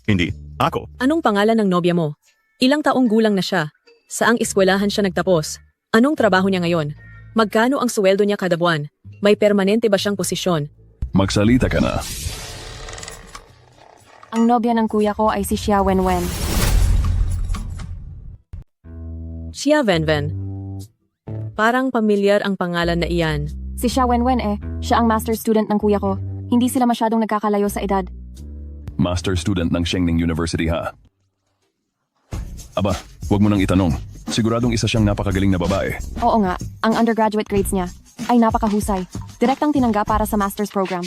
Speaker 3: Hindi. Ako.
Speaker 4: Anong pangalan ng nobya mo? Ilang taong gulang na siya? Saang eskwelahan siya nagtapos? Anong trabaho niya ngayon? Magkano ang sweldo niya kada buwan? May permanente ba siyang posisyon?
Speaker 10: Magsalita ka na.
Speaker 1: Ang nobya ng kuya ko ay si Xia Wenwen.
Speaker 4: Xia Wenwen. Parang pamilyar ang pangalan na iyan.
Speaker 1: Si Xia Wenwen siya ang master student ng kuya ko. Hindi sila masyadong nagkakalayo sa edad.
Speaker 10: Master student ng Shengning University ha? Aba, wag mo nang itanong. Siguradong isa siyang napakagaling na babae.
Speaker 1: Oo nga, ang undergraduate grades niya ay napakahusay. Direktang tinanggap para sa master's program.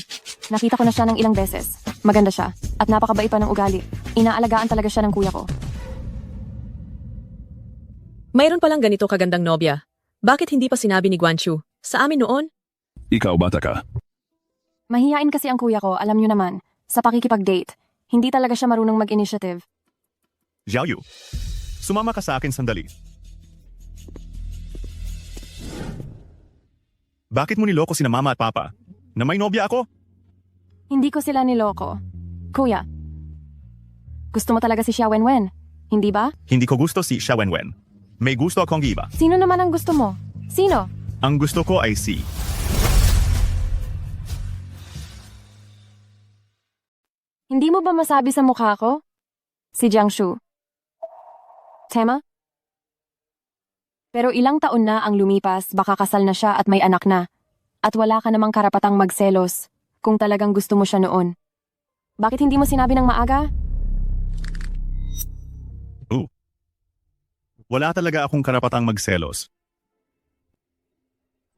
Speaker 1: Nakita ko na siya ng ilang beses. Maganda siya at napakabait pa ng ugali. Inaalagaan talaga siya ng kuya ko.
Speaker 4: Mayroon palang ganito kagandang nobya. Bakit hindi pa sinabi ni Guangqiu? Sa amin noon?
Speaker 10: Ikaw bata ka.
Speaker 1: Mahihain kasi ang kuya ko, alam niyo naman. Sa pakikipag-date, hindi talaga siya marunong mag-initiative.
Speaker 3: Zhao Yu. Sumama ka sa akin sandali. Bakit mo niloko sina mama at papa? Na may nobya ako?
Speaker 1: Hindi ko sila niloko. Kuya, gusto mo talaga si Xia Wenwen, hindi ba?
Speaker 3: Hindi ko gusto si Xia Wenwen. May gusto akong iba.
Speaker 1: Sino naman ang gusto mo? Sino?
Speaker 3: Ang gusto ko ay si...
Speaker 1: Hindi mo ba masabi sa mukha ko? Si Jiangshu. Tema? Pero ilang taon na ang lumipas, baka kasal na siya at may anak na. At wala ka namang karapatang magselos kung talagang gusto mo siya noon. Bakit hindi mo sinabi ng maaga?
Speaker 3: Wala talaga akong karapatang magselos.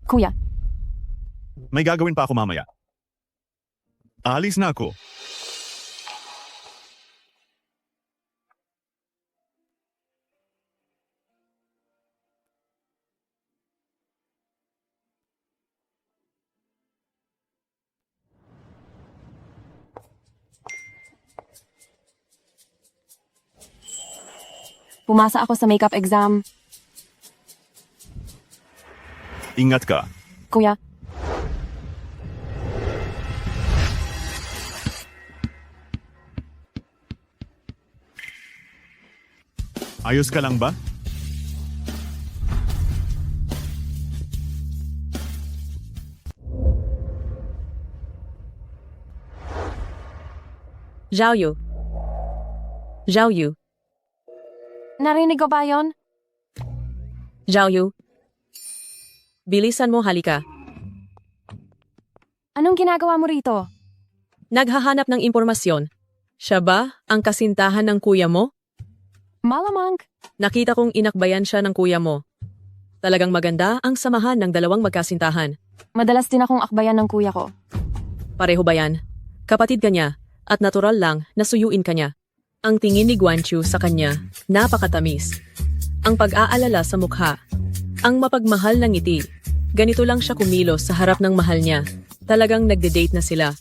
Speaker 1: Kuya,
Speaker 3: May gagawin pa ako mamaya. Alis na ako.
Speaker 1: pumasa ako sa makeup exam.
Speaker 3: Ingat ka.
Speaker 1: Kuya,
Speaker 3: Ayos ka lang ba?
Speaker 4: Zhao Yu.
Speaker 1: narinig ko ba yon?
Speaker 4: Zhao Yu. Bilisan mo, halika.
Speaker 1: Anong ginagawa mo rito?
Speaker 4: Naghahanap ng impormasyon. Siya ba ang kasintahan ng kuya mo?
Speaker 1: Malamang.
Speaker 4: Nakita kong inakbayan siya ng kuya mo. Talagang maganda ang samahan ng dalawang magkasintahan.
Speaker 1: Madalas din akong akbayan ng kuya ko.
Speaker 4: Pareho ba yan? Kapatid ka niya, at natural lang na suyuin ka niya. Ang tingin ni Guanchu sa kanya, napakatamis. Ang pag-aalala sa mukha. Ang mapagmahal ng ngiti. Ganito lang siya kumilos sa harap ng mahal niya. Talagang nagde-date na sila.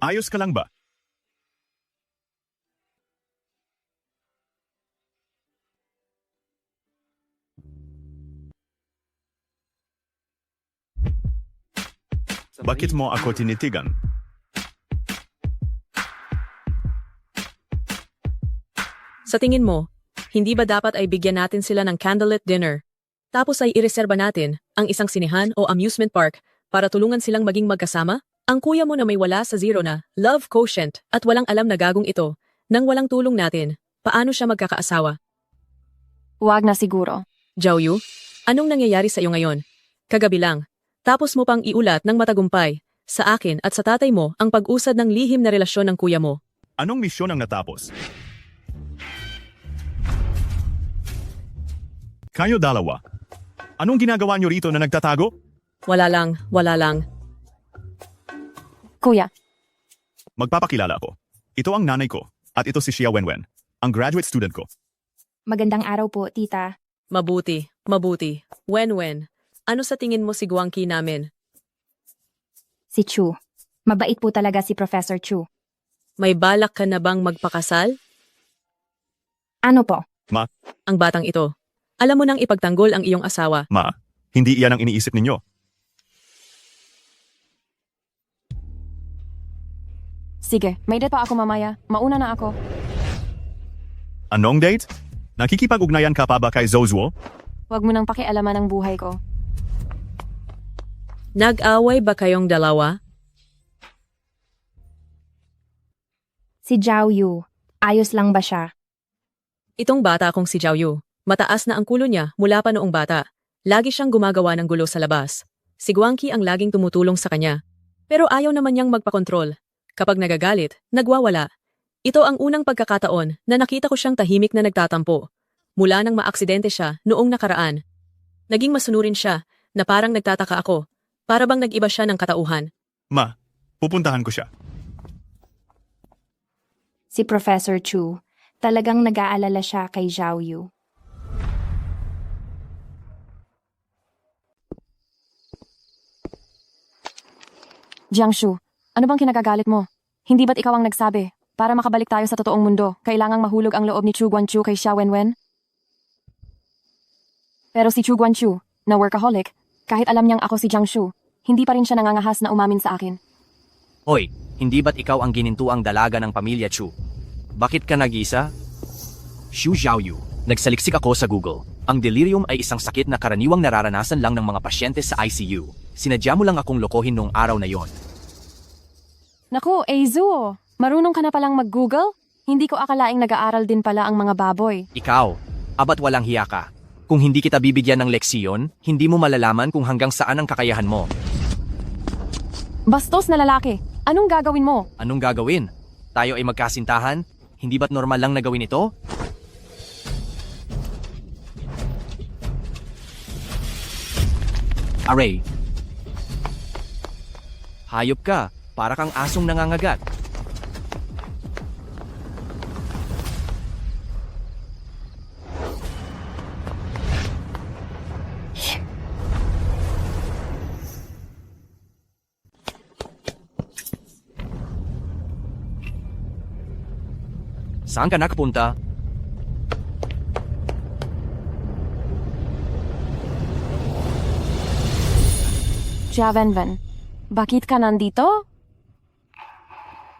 Speaker 3: Ayos ka lang ba? Bakit mo ako tinitigan?
Speaker 4: Sa tingin mo, hindi ba dapat ay bigyan natin sila ng candlelit dinner? Tapos ay ireserba natin ang isang sinehan o amusement park para tulungan silang maging magkasama? Ang kuya mo na may wala sa zero na love quotient at walang alam na gagong ito, nang walang tulong natin, paano siya magkakaasawa?
Speaker 1: Huwag na siguro.
Speaker 4: Zhao Yu, anong nangyayari sa iyo ngayon? Kagabi lang, tapos mo pang iulat ng matagumpay sa akin at sa tatay mo ang pag-usad ng lihim na relasyon ng kuya mo.
Speaker 3: Anong misyon ang natapos? Kayo dalawa. Anong ginagawa niyo rito na nagtatago?
Speaker 4: Wala lang.
Speaker 1: Kuya,
Speaker 3: Magpapakilala ako. Ito ang nanay ko, at ito si Xia Wenwen, ang graduate student ko.
Speaker 5: Magandang araw po, tita.
Speaker 4: Mabuti. Wen, ano sa tingin mo si Guangqi namin?
Speaker 5: Si Chu. Mabait po talaga si Professor Chu.
Speaker 4: May balak ka na bang magpakasal?
Speaker 5: Ano po?
Speaker 4: Ang batang ito. Alam mo nang ipagtanggol ang iyong asawa.
Speaker 3: Ma, hindi iyan ang iniisip ninyo.
Speaker 1: sige, may date pa ako mamaya. Mauna na ako.
Speaker 3: Anong date? Nakikipag-ugnayan ka pa ba kay Zozuo?
Speaker 1: Huwag mo nang pakialaman ang buhay ko.
Speaker 4: Nag-away ba kayong dalawa?
Speaker 5: Si Zhao Yu. Ayos lang ba siya?
Speaker 4: Itong bata kong si Zhao Yu. Mataas na ang kulo niya mula pa noong bata. Lagi siyang gumagawa ng gulo sa labas. Si Guangqi ang laging tumutulong sa kanya. Pero ayaw naman niyang magpakontrol. Kapag nagagalit, nagwawala. Ito ang unang pagkakataon na nakita ko siyang tahimik na nagtatampo. Mula nang maaksidente siya noong nakaraan. Naging masunurin siya na parang nagtataka ako. Para bang nag-iba siya ng katauhan.
Speaker 3: Ma, pupuntahan ko siya.
Speaker 5: Si Professor Chu. Talagang nag-aalala siya kay Zhao Yu.
Speaker 1: Jiangshu, ano bang kinagagalit mo? Hindi ba't ikaw ang nagsabi? Para makabalik tayo sa totoong mundo, kailangang mahulog ang loob ni Chu Guangqiu kay Xia Wenwen. Pero si Chu Guangqiu, na workaholic, kahit alam niyang ako si Jiang Shu, hindi pa rin siya nangangahas na umamin sa akin.
Speaker 7: Hoy, hindi ba't ikaw ang ginintuang dalaga ng pamilya Chu? Bakit ka nag-isa? Xu Xiaoyu, nagsaliksik ako sa Google. Ang delirium ay isang sakit na karaniwang nararanasan lang ng mga pasyente sa ICU. Sinadya mo lang akong lokohin noong araw na yon.
Speaker 1: Naku, Eizu, marunong ka na palang mag-Google? Hindi ko akalaing nag-aaral din pala ang mga baboy.
Speaker 7: Ikaw, abat walang hiya ka. Kung hindi kita bibigyan ng leksiyon, hindi mo malalaman kung hanggang saan ang kakayahan mo.
Speaker 1: Bastos na lalaki, anong gagawin mo?
Speaker 7: Anong gagawin? Tayo ay magkasintahan? Hindi ba't normal lang na gawin ito? Aray. Hayop ka, para kang asong nangangagat. Saan ka nakapunta?
Speaker 1: Xia Wenwen, bakit ka nandito?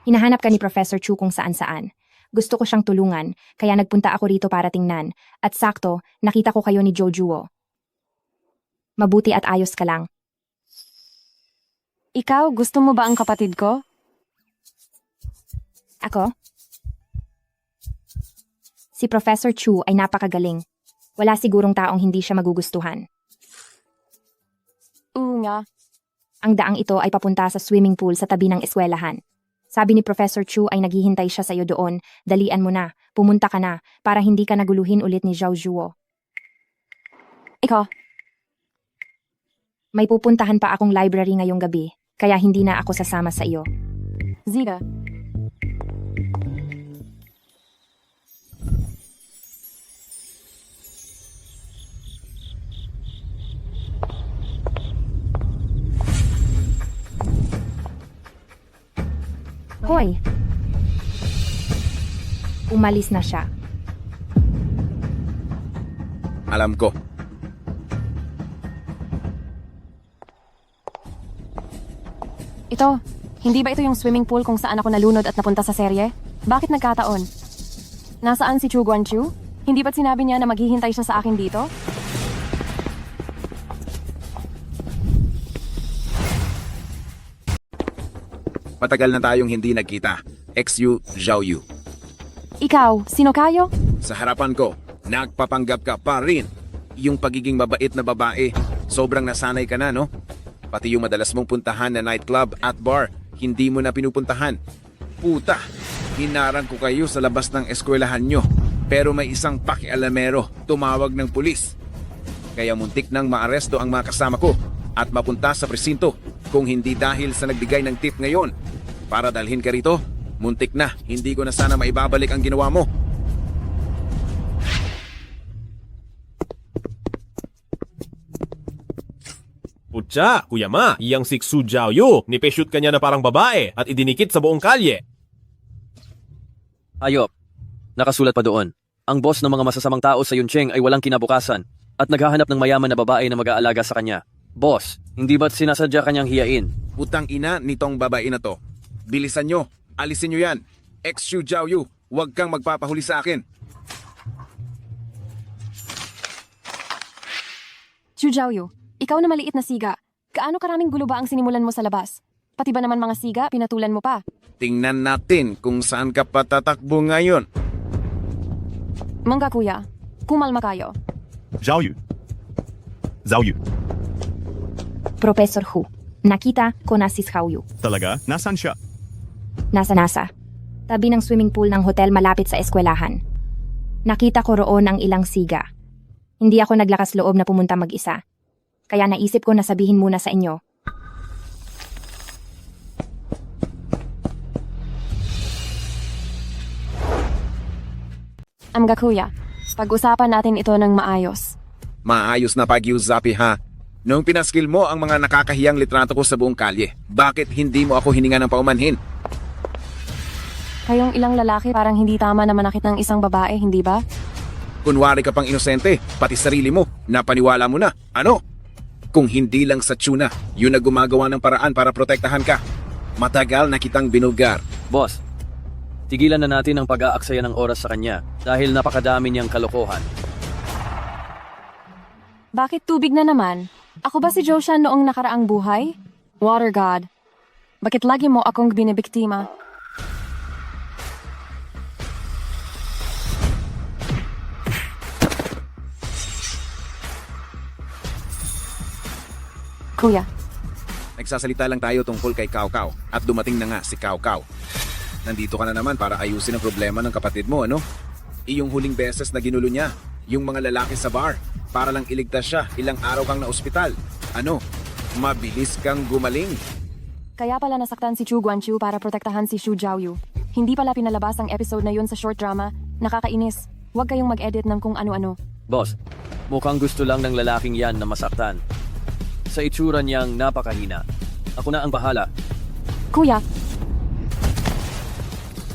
Speaker 5: Hinahanap ka ni Professor Chu kung saan-saan. Gusto ko siyang tulungan, kaya nagpunta ako rito para tingnan. At sakto, nakita ko kayo ni Jojuo. Mabuti at ayos ka lang.
Speaker 1: Ikaw, gusto mo ba ang kapatid ko?
Speaker 5: Ako? Si Professor Chu ay napakagaling. Wala sigurong taong hindi siya magugustuhan.
Speaker 1: Oo nga.
Speaker 5: Ang daang ito ay papunta sa swimming pool sa tabi ng eskwelahan. Sabi ni Professor Chu ay naghihintay siya sa iyo doon. Dalian mo na, pumunta ka na, para hindi ka naguluhin ulit ni Zhao Zhuo.
Speaker 1: Ikaw,
Speaker 5: May pupuntahan pa akong library ngayong gabi, kaya hindi na ako sasama sa iyo.
Speaker 1: Ziga.
Speaker 5: Hoy! Umalis na siya.
Speaker 6: Alam ko.
Speaker 1: Ito, hindi ba ito yung swimming pool kung saan ako nalunod at napunta sa serye? Bakit nagkataon? Nasaan si Chu Guangqiu? Hindi ba't sinabi niya na maghihintay siya sa akin dito?
Speaker 11: Matagal na tayong hindi nagkita. XU Zhaoyu.
Speaker 1: Ikaw, sino kayo?
Speaker 11: Sa harapan ko, nagpapanggap ka pa rin. Yung pagiging mabait na babae, sobrang nasanay ka na, no? Pati yung madalas mong puntahan na nightclub at bar, hindi mo na pinupuntahan. Puta, hinarang ko kayo sa labas ng eskwelahan nyo. Pero may isang pakialamero, tumawag ng pulis. Kaya muntik nang maaresto ang mga kasama ko at mapunta sa presinto kung hindi dahil sa nagbigay ng tip ngayon. Para dalhin ka rito, muntik na, hindi ko na sana maibabalik ang ginawa mo.
Speaker 12: Putya, Kuya Ma, iyang si Xu Jiaoyu, nipeshoot kanya na parang babae at idinikit sa buong kalye.
Speaker 8: Hayop. Nakasulat pa doon. Ang boss ng mga masasamang tao sa Yuncheng ay walang kinabukasan at naghahanap ng mayaman na babae na mag-aalaga sa kanya. Boss, hindi ba't sinasadya kanyang hiyain?
Speaker 11: Putang ina nitong babae na to. Bilisan nyo, alisin nyo yan. XU Zhaoyu, huwag kang magpapahuli sa akin.
Speaker 1: Chu Zhaoyu, ikaw na maliit na siga. Gaano karaming gulo ba ang sinimulan mo sa labas? Pati ba naman mga siga, pinatulan mo pa?
Speaker 11: Tingnan natin kung saan ka patatakbo ngayon.
Speaker 1: Mangga kuya, kumalma kayo.
Speaker 3: Zhaoyu. Zhaoyu.
Speaker 5: Professor Hu, nakita ko na si Xiaoyu.
Speaker 3: Talaga? Nasaan siya?
Speaker 5: Nasa. Tabi ng swimming pool ng hotel malapit sa eskwelahan. Nakita ko roon ang ilang siga. Hindi ako naglakas loob na pumunta mag-isa. Kaya naisip ko na sabihin muna sa inyo.
Speaker 1: Amga kuya, pag-usapan natin ito ng maayos.
Speaker 11: Maayos na pag-usapi ha. Nung pinaskil mo ang mga nakakahiyang litrato ko sa buong kalye, bakit hindi mo ako hininga ng paumanhin?
Speaker 1: Kayong ilang lalaki parang hindi tama na manakit ng isang babae, hindi ba?
Speaker 11: Kunwari ka pang inosente, pati sarili mo, napaniwala mo na. Ano? Kung hindi lang sa tuna, yun na gumagawa ng paraan para protektahan ka. Matagal na kitang binulgar.
Speaker 8: Boss, tigilan na natin ang pag-aaksaya ng oras sa kanya dahil napakadami niyang kalokohan.
Speaker 1: Bakit tubig na naman? Ako ba si Joshan noong nakaraang buhay? Water God. Bakit lagi mo akong binibiktima? Kuya,
Speaker 11: Nagsasalita lang tayo tungkol kay Kao Kao at dumating na nga si Kao Kao. Nandito ka na naman para ayusin ang problema ng kapatid mo, ano? Iyong huling beses na ginulo niya, yung mga lalaki sa bar, para lang iligtas siya, ilang araw kang na ospital. Ano? Mabilis kang gumaling.
Speaker 1: kaya pala nasaktan si Chu Guanchu para protektahan si Xu Jiaoyu. Hindi pala pinalabas ang episode na yun sa short drama. Nakakainis. Huwag kayong mag-edit ng kung ano-ano.
Speaker 8: Boss, mukhang gusto lang ng lalaking yan na masaktan. Sa itsura niyang napakahina. Ako na ang bahala.
Speaker 1: Kuya,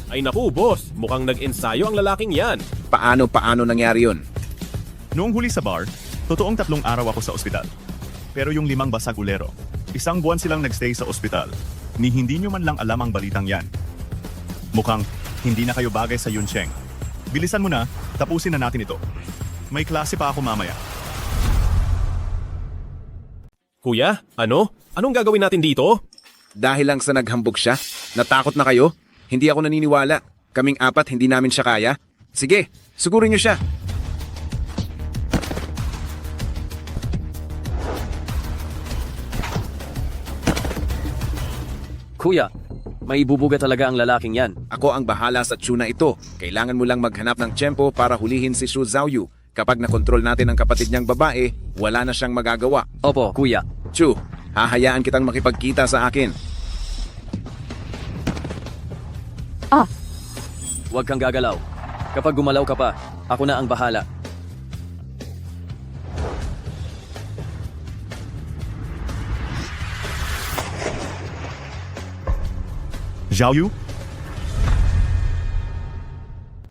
Speaker 12: Ay naku, boss. Mukhang nag-ensayo ang lalaking yan.
Speaker 11: Paano nangyari yun?
Speaker 3: Noong huli sa bar, totoong 3 araw ako sa ospital. Pero yung 5 basagulero, 1 buwan silang nagstay sa ospital. Ni hindi nyo man lang alam ang balitang yan. Mukhang hindi na kayo bagay sa Yuncheng. Bilisan mo na, tapusin na natin ito. May klase pa ako mamaya.
Speaker 12: Kuya, ano? Anong gagawin natin dito?
Speaker 11: Dahil lang sa naghambog siya? Natakot na kayo? Hindi ako naniniwala. Kaming 4 hindi namin siya kaya. Sige, sugurin niyo siya.
Speaker 8: Kuya, may ibubuga talaga ang lalaking yan.
Speaker 11: Ako ang bahala sa tuna ito. Kailangan mo lang maghanap ng tiyempo para hulihin si Xu Xiaoyu. Kapag nakontrol natin ang kapatid niyang babae, wala na siyang magagawa.
Speaker 8: Opo, kuya.
Speaker 11: Chu, hahayaan kitang makipagkita sa akin.
Speaker 8: Huwag kang gagalaw. Kapag gumalaw ka pa, ako na ang bahala.
Speaker 3: Xiaoyu?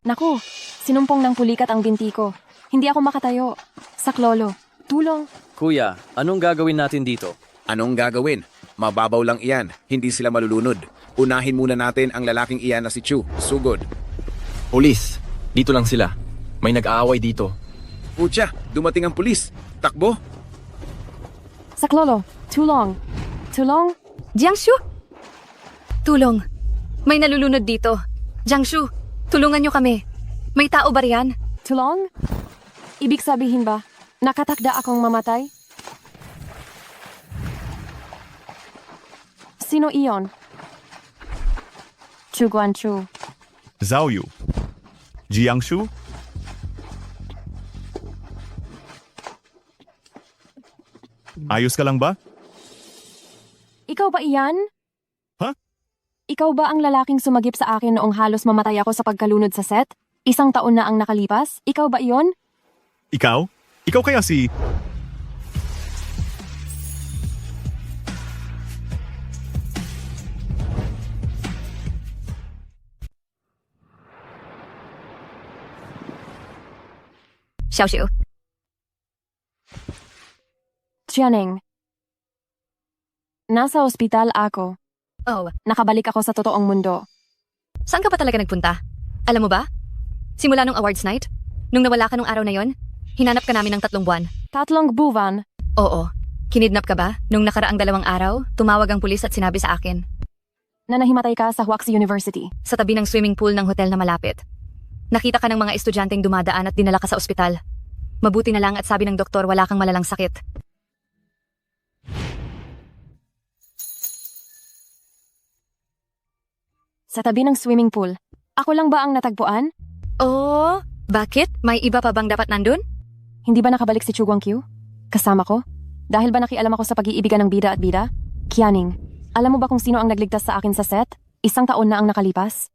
Speaker 1: naku, sinumpong ng pulikat ang binti ko. Hindi ako makatayo. Saklolo, tulong.
Speaker 8: Kuya, anong gagawin natin dito?
Speaker 11: Anong gagawin? Mababaw lang iyan. Hindi sila malulunod. Unahin muna natin ang lalaking iyan na si Chu. Sugod.
Speaker 6: Pulis, dito lang sila. May nag-aaway dito.
Speaker 11: Pucha, dumating ang pulis. Takbo.
Speaker 1: Saklolo, tulong. Tulong?
Speaker 2: Jiangshu? Tulong. May nalulunod dito. Jiangshu, tulungan niyo kami. May tao ba riyan?
Speaker 1: Tulong? Ibig sabihin ba, nakatakda akong mamatay? Sino iyon? Chu Guanchu.
Speaker 3: Xiaoyu? Jiangshu? Ayos ka lang ba?
Speaker 1: Ikaw ba iyan?
Speaker 3: Ha?
Speaker 1: Ikaw ba ang lalaking sumagip sa akin noong halos mamatay ako sa pagkalunod sa set? 1 taon na ang nakalipas? Ikaw ba iyon?
Speaker 3: Ikaw? Ikaw kaya si...
Speaker 2: Xiaoxiu.
Speaker 1: Jianing. Nasa ospital ako.
Speaker 2: Oh,
Speaker 1: Nakabalik ako sa totoong mundo.
Speaker 2: saan ka pa talaga nagpunta? Alam mo ba? Simula nung awards night, nung nawala ka nung araw na yon, hinanap ka namin ng 3 buwan.
Speaker 1: 3 buwan?
Speaker 2: Oo. Kinidnap ka ba? Nung nakaraang 2 araw, tumawag ang pulis at sinabi sa akin.
Speaker 1: Na nahimatay ka sa Huaxi University.
Speaker 2: Sa tabi ng swimming pool ng hotel na malapit. Nakita ka ng mga estudyanteng dumadaan at dinala ka sa ospital. Mabuti na lang at sabi ng doktor wala kang malalang sakit.
Speaker 1: Sa tabi ng swimming pool. Ako lang ba ang natagpuan?
Speaker 2: Oh, bakit? May iba pa bang dapat nandun?
Speaker 1: Hindi ba nakabalik si Chu Guangqiu? Kasama ko? Dahil ba nakialam ako sa pag-iibigan ng bida at bida? Qianing, alam mo ba kung sino ang nagligtas sa akin sa set? 1 taon na ang nakalipas?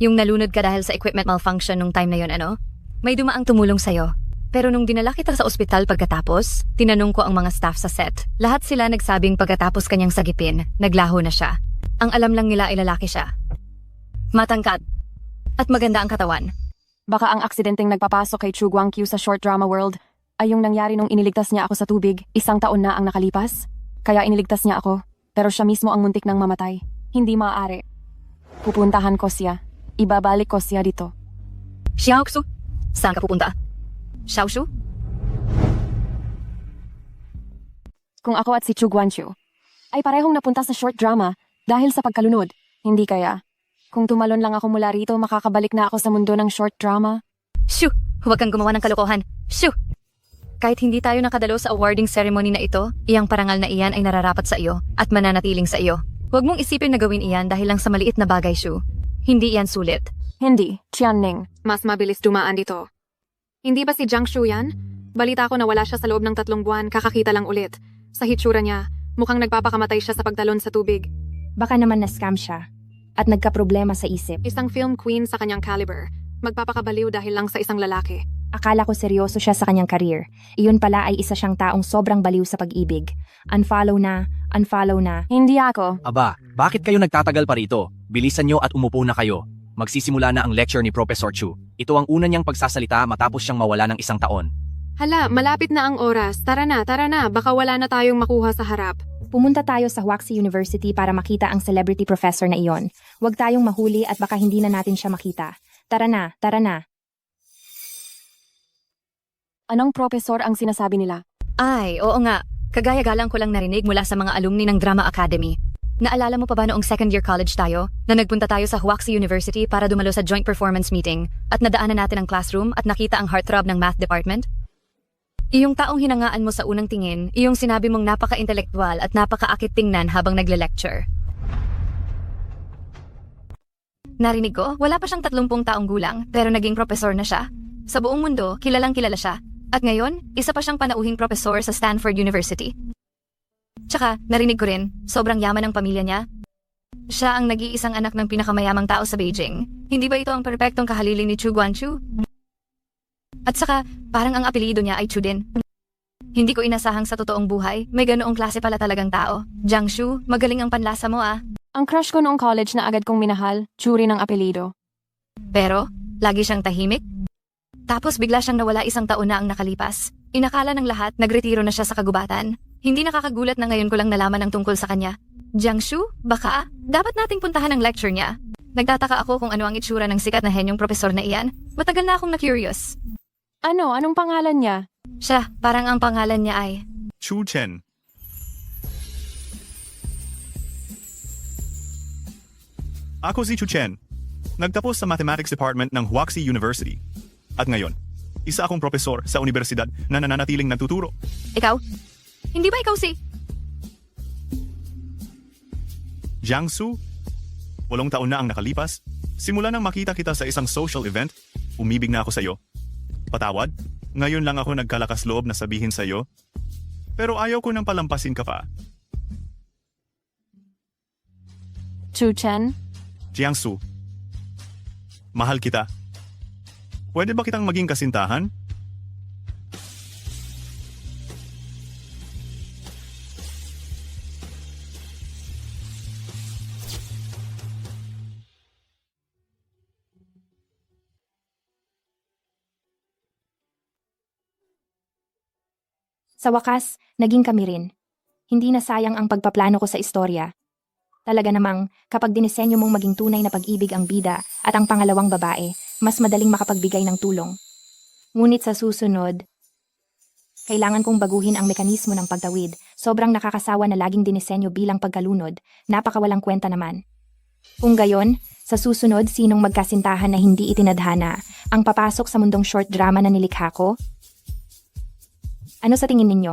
Speaker 2: Yung nalunod ka dahil sa equipment malfunction nung time na yon, ano? May dumaang tumulong sa'yo. Pero nung dinala kita sa ospital pagkatapos, tinanong ko ang mga staff sa set. Lahat sila nagsabing pagkatapos kanyang sagipin, naglaho na siya. Ang alam lang nila ay lalaki siya. matangkad, at maganda ang katawan.
Speaker 1: Baka ang aksidenteng nagpapasok kay Chu Guangqiu sa short drama world ay yung nangyari nung iniligtas niya ako sa tubig 1 taon na ang nakalipas. Kaya iniligtas niya ako, pero siya mismo ang muntik ng mamatay. Hindi maaari. Pupuntahan ko siya. Ibabalik ko siya dito.
Speaker 2: Xiaoxu, saan ka pupunta? Xiaoshu?
Speaker 1: Kung ako at si Chu Guangqiu ay parehong napunta sa short drama dahil sa pagkalunod, hindi kaya. Kung tumalon lang ako mula rito, makakabalik na ako sa mundo ng short drama.
Speaker 2: Shoo! Huwag kang gumawa ng kalokohan. Shoo! Kahit hindi tayo nakadalo sa awarding ceremony na ito, iyang parangal na iyan ay nararapat sa iyo at mananatiling sa iyo. Huwag mong isipin na gawin iyan dahil lang sa maliit na bagay, Shu. Hindi iyan sulit.
Speaker 1: Hindi, Tianning.
Speaker 9: Mas mabilis dumaan dito. Hindi ba si Jiang Shu yan? Balita ko na wala siya sa loob ng 3 buwan, kakakita lang ulit. Sa hitsura niya, mukhang nagpapakamatay siya sa pagtalon sa tubig.
Speaker 5: Baka naman na-scam siya at nagkaproblema sa isip.
Speaker 9: Isang film queen sa kanyang caliber. Magpapakabaliw dahil lang sa isang lalaki.
Speaker 5: Akala ko seryoso siya sa kanyang career. Iyon pala ay isa siyang taong sobrang baliw sa pag-ibig. Unfollow na, unfollow na.
Speaker 1: Hindi ako.
Speaker 7: Aba, bakit kayo nagtatagal pa rito? Bilisan nyo at umupo na kayo. Magsisimula na ang lecture ni Professor Chu. Ito ang una niyang pagsasalita matapos siyang mawala ng 1 taon.
Speaker 9: Hala, malapit na ang oras. Tara na, baka wala na tayong makuha sa harap.
Speaker 5: Pumunta tayo sa Huaxi University para makita ang celebrity professor na iyon. Huwag tayong mahuli at baka hindi na natin siya makita. Tara na, tara na.
Speaker 1: Anong profesor ang sinasabi nila?
Speaker 2: Ay, oo nga. Kagaya-galang ko lang narinig mula sa mga alumni ng Drama Academy. Naalala mo pa ba noong second year college tayo na nagpunta tayo sa Huaxi University para dumalo sa joint performance meeting at nadaanan natin ang classroom at nakita ang heartthrob ng math department? Iyong taong hinangaan mo sa unang tingin, iyong sinabi mong napaka-intelektual at napaka-akit tingnan habang nagle-lecture. Narinig ko, wala pa siyang 30 taong gulang pero naging profesor na siya. Sa buong mundo, kilalang kilala siya. At ngayon, isa pa siyang panauhing profesor sa Stanford University. Tsaka, narinig ko rin, sobrang yaman ng pamilya niya. Siya ang nag-iisang anak ng pinakamayamang tao sa Beijing. Hindi ba ito ang perpektong kahalili ni Chu Guangqiu? At saka, parang ang apelyido niya ay Chu din. Hindi ko inasahang sa totoong buhay, may ganoong klase pala talagang tao. Jiang Shu, magaling ang panlasa mo ah.
Speaker 1: Ang crush ko noong college na agad kong minahal, Chu rin ang apelido.
Speaker 2: Pero, lagi siyang tahimik. Tapos bigla siyang nawala 1 taon na ang nakalipas. Inakala ng lahat, nagretiro na siya sa kagubatan. Hindi nakakagulat na ngayon ko lang nalaman ang tungkol sa kanya. Jiang Shu, baka, dapat nating puntahan ang lecture niya. Nagtataka ako kung ano ang itsura ng sikat na henyong profesor na iyan. Matagal na akong na-curious.
Speaker 1: Ano? Anong pangalan niya?
Speaker 2: Siya, parang ang pangalan niya ay...
Speaker 3: Chu Chen. Ako si Chu Chen. Nagtapos sa Mathematics Department ng Huaxi University. At ngayon, isa akong profesor sa universidad na nananatiling nagtuturo.
Speaker 2: Ikaw? Hindi ba ikaw si...
Speaker 3: Jiangsu, 8 taon na ang nakalipas. Simula nang makita kita sa isang social event, umibig na ako sa iyo. Patawad, ngayon lang ako nagkalakas loob na sabihin sa iyo. Pero ayaw ko nang palampasin ka pa.
Speaker 1: Chu Chen?
Speaker 3: Jiangsu, mahal kita. Pwede ba kitang maging kasintahan?
Speaker 5: Sa wakas, naging kami rin. Hindi na sayang ang pagpaplano ko sa istorya. Talaga namang, kapag dinisenyo mong maging tunay na pag-ibig ang bida at ang pangalawang babae, mas madaling makapagbigay ng tulong. Ngunit sa susunod, kailangan kong baguhin ang mekanismo ng pagtawid. Sobrang nakakasawa na laging dinisenyo bilang pagkalunod, napakawalang kwenta naman. Kung gayon, sa susunod sinong magkasintahan na hindi itinadhana ang papasok sa mundong short drama na nilikha ko? Ano sa tingin ninyo?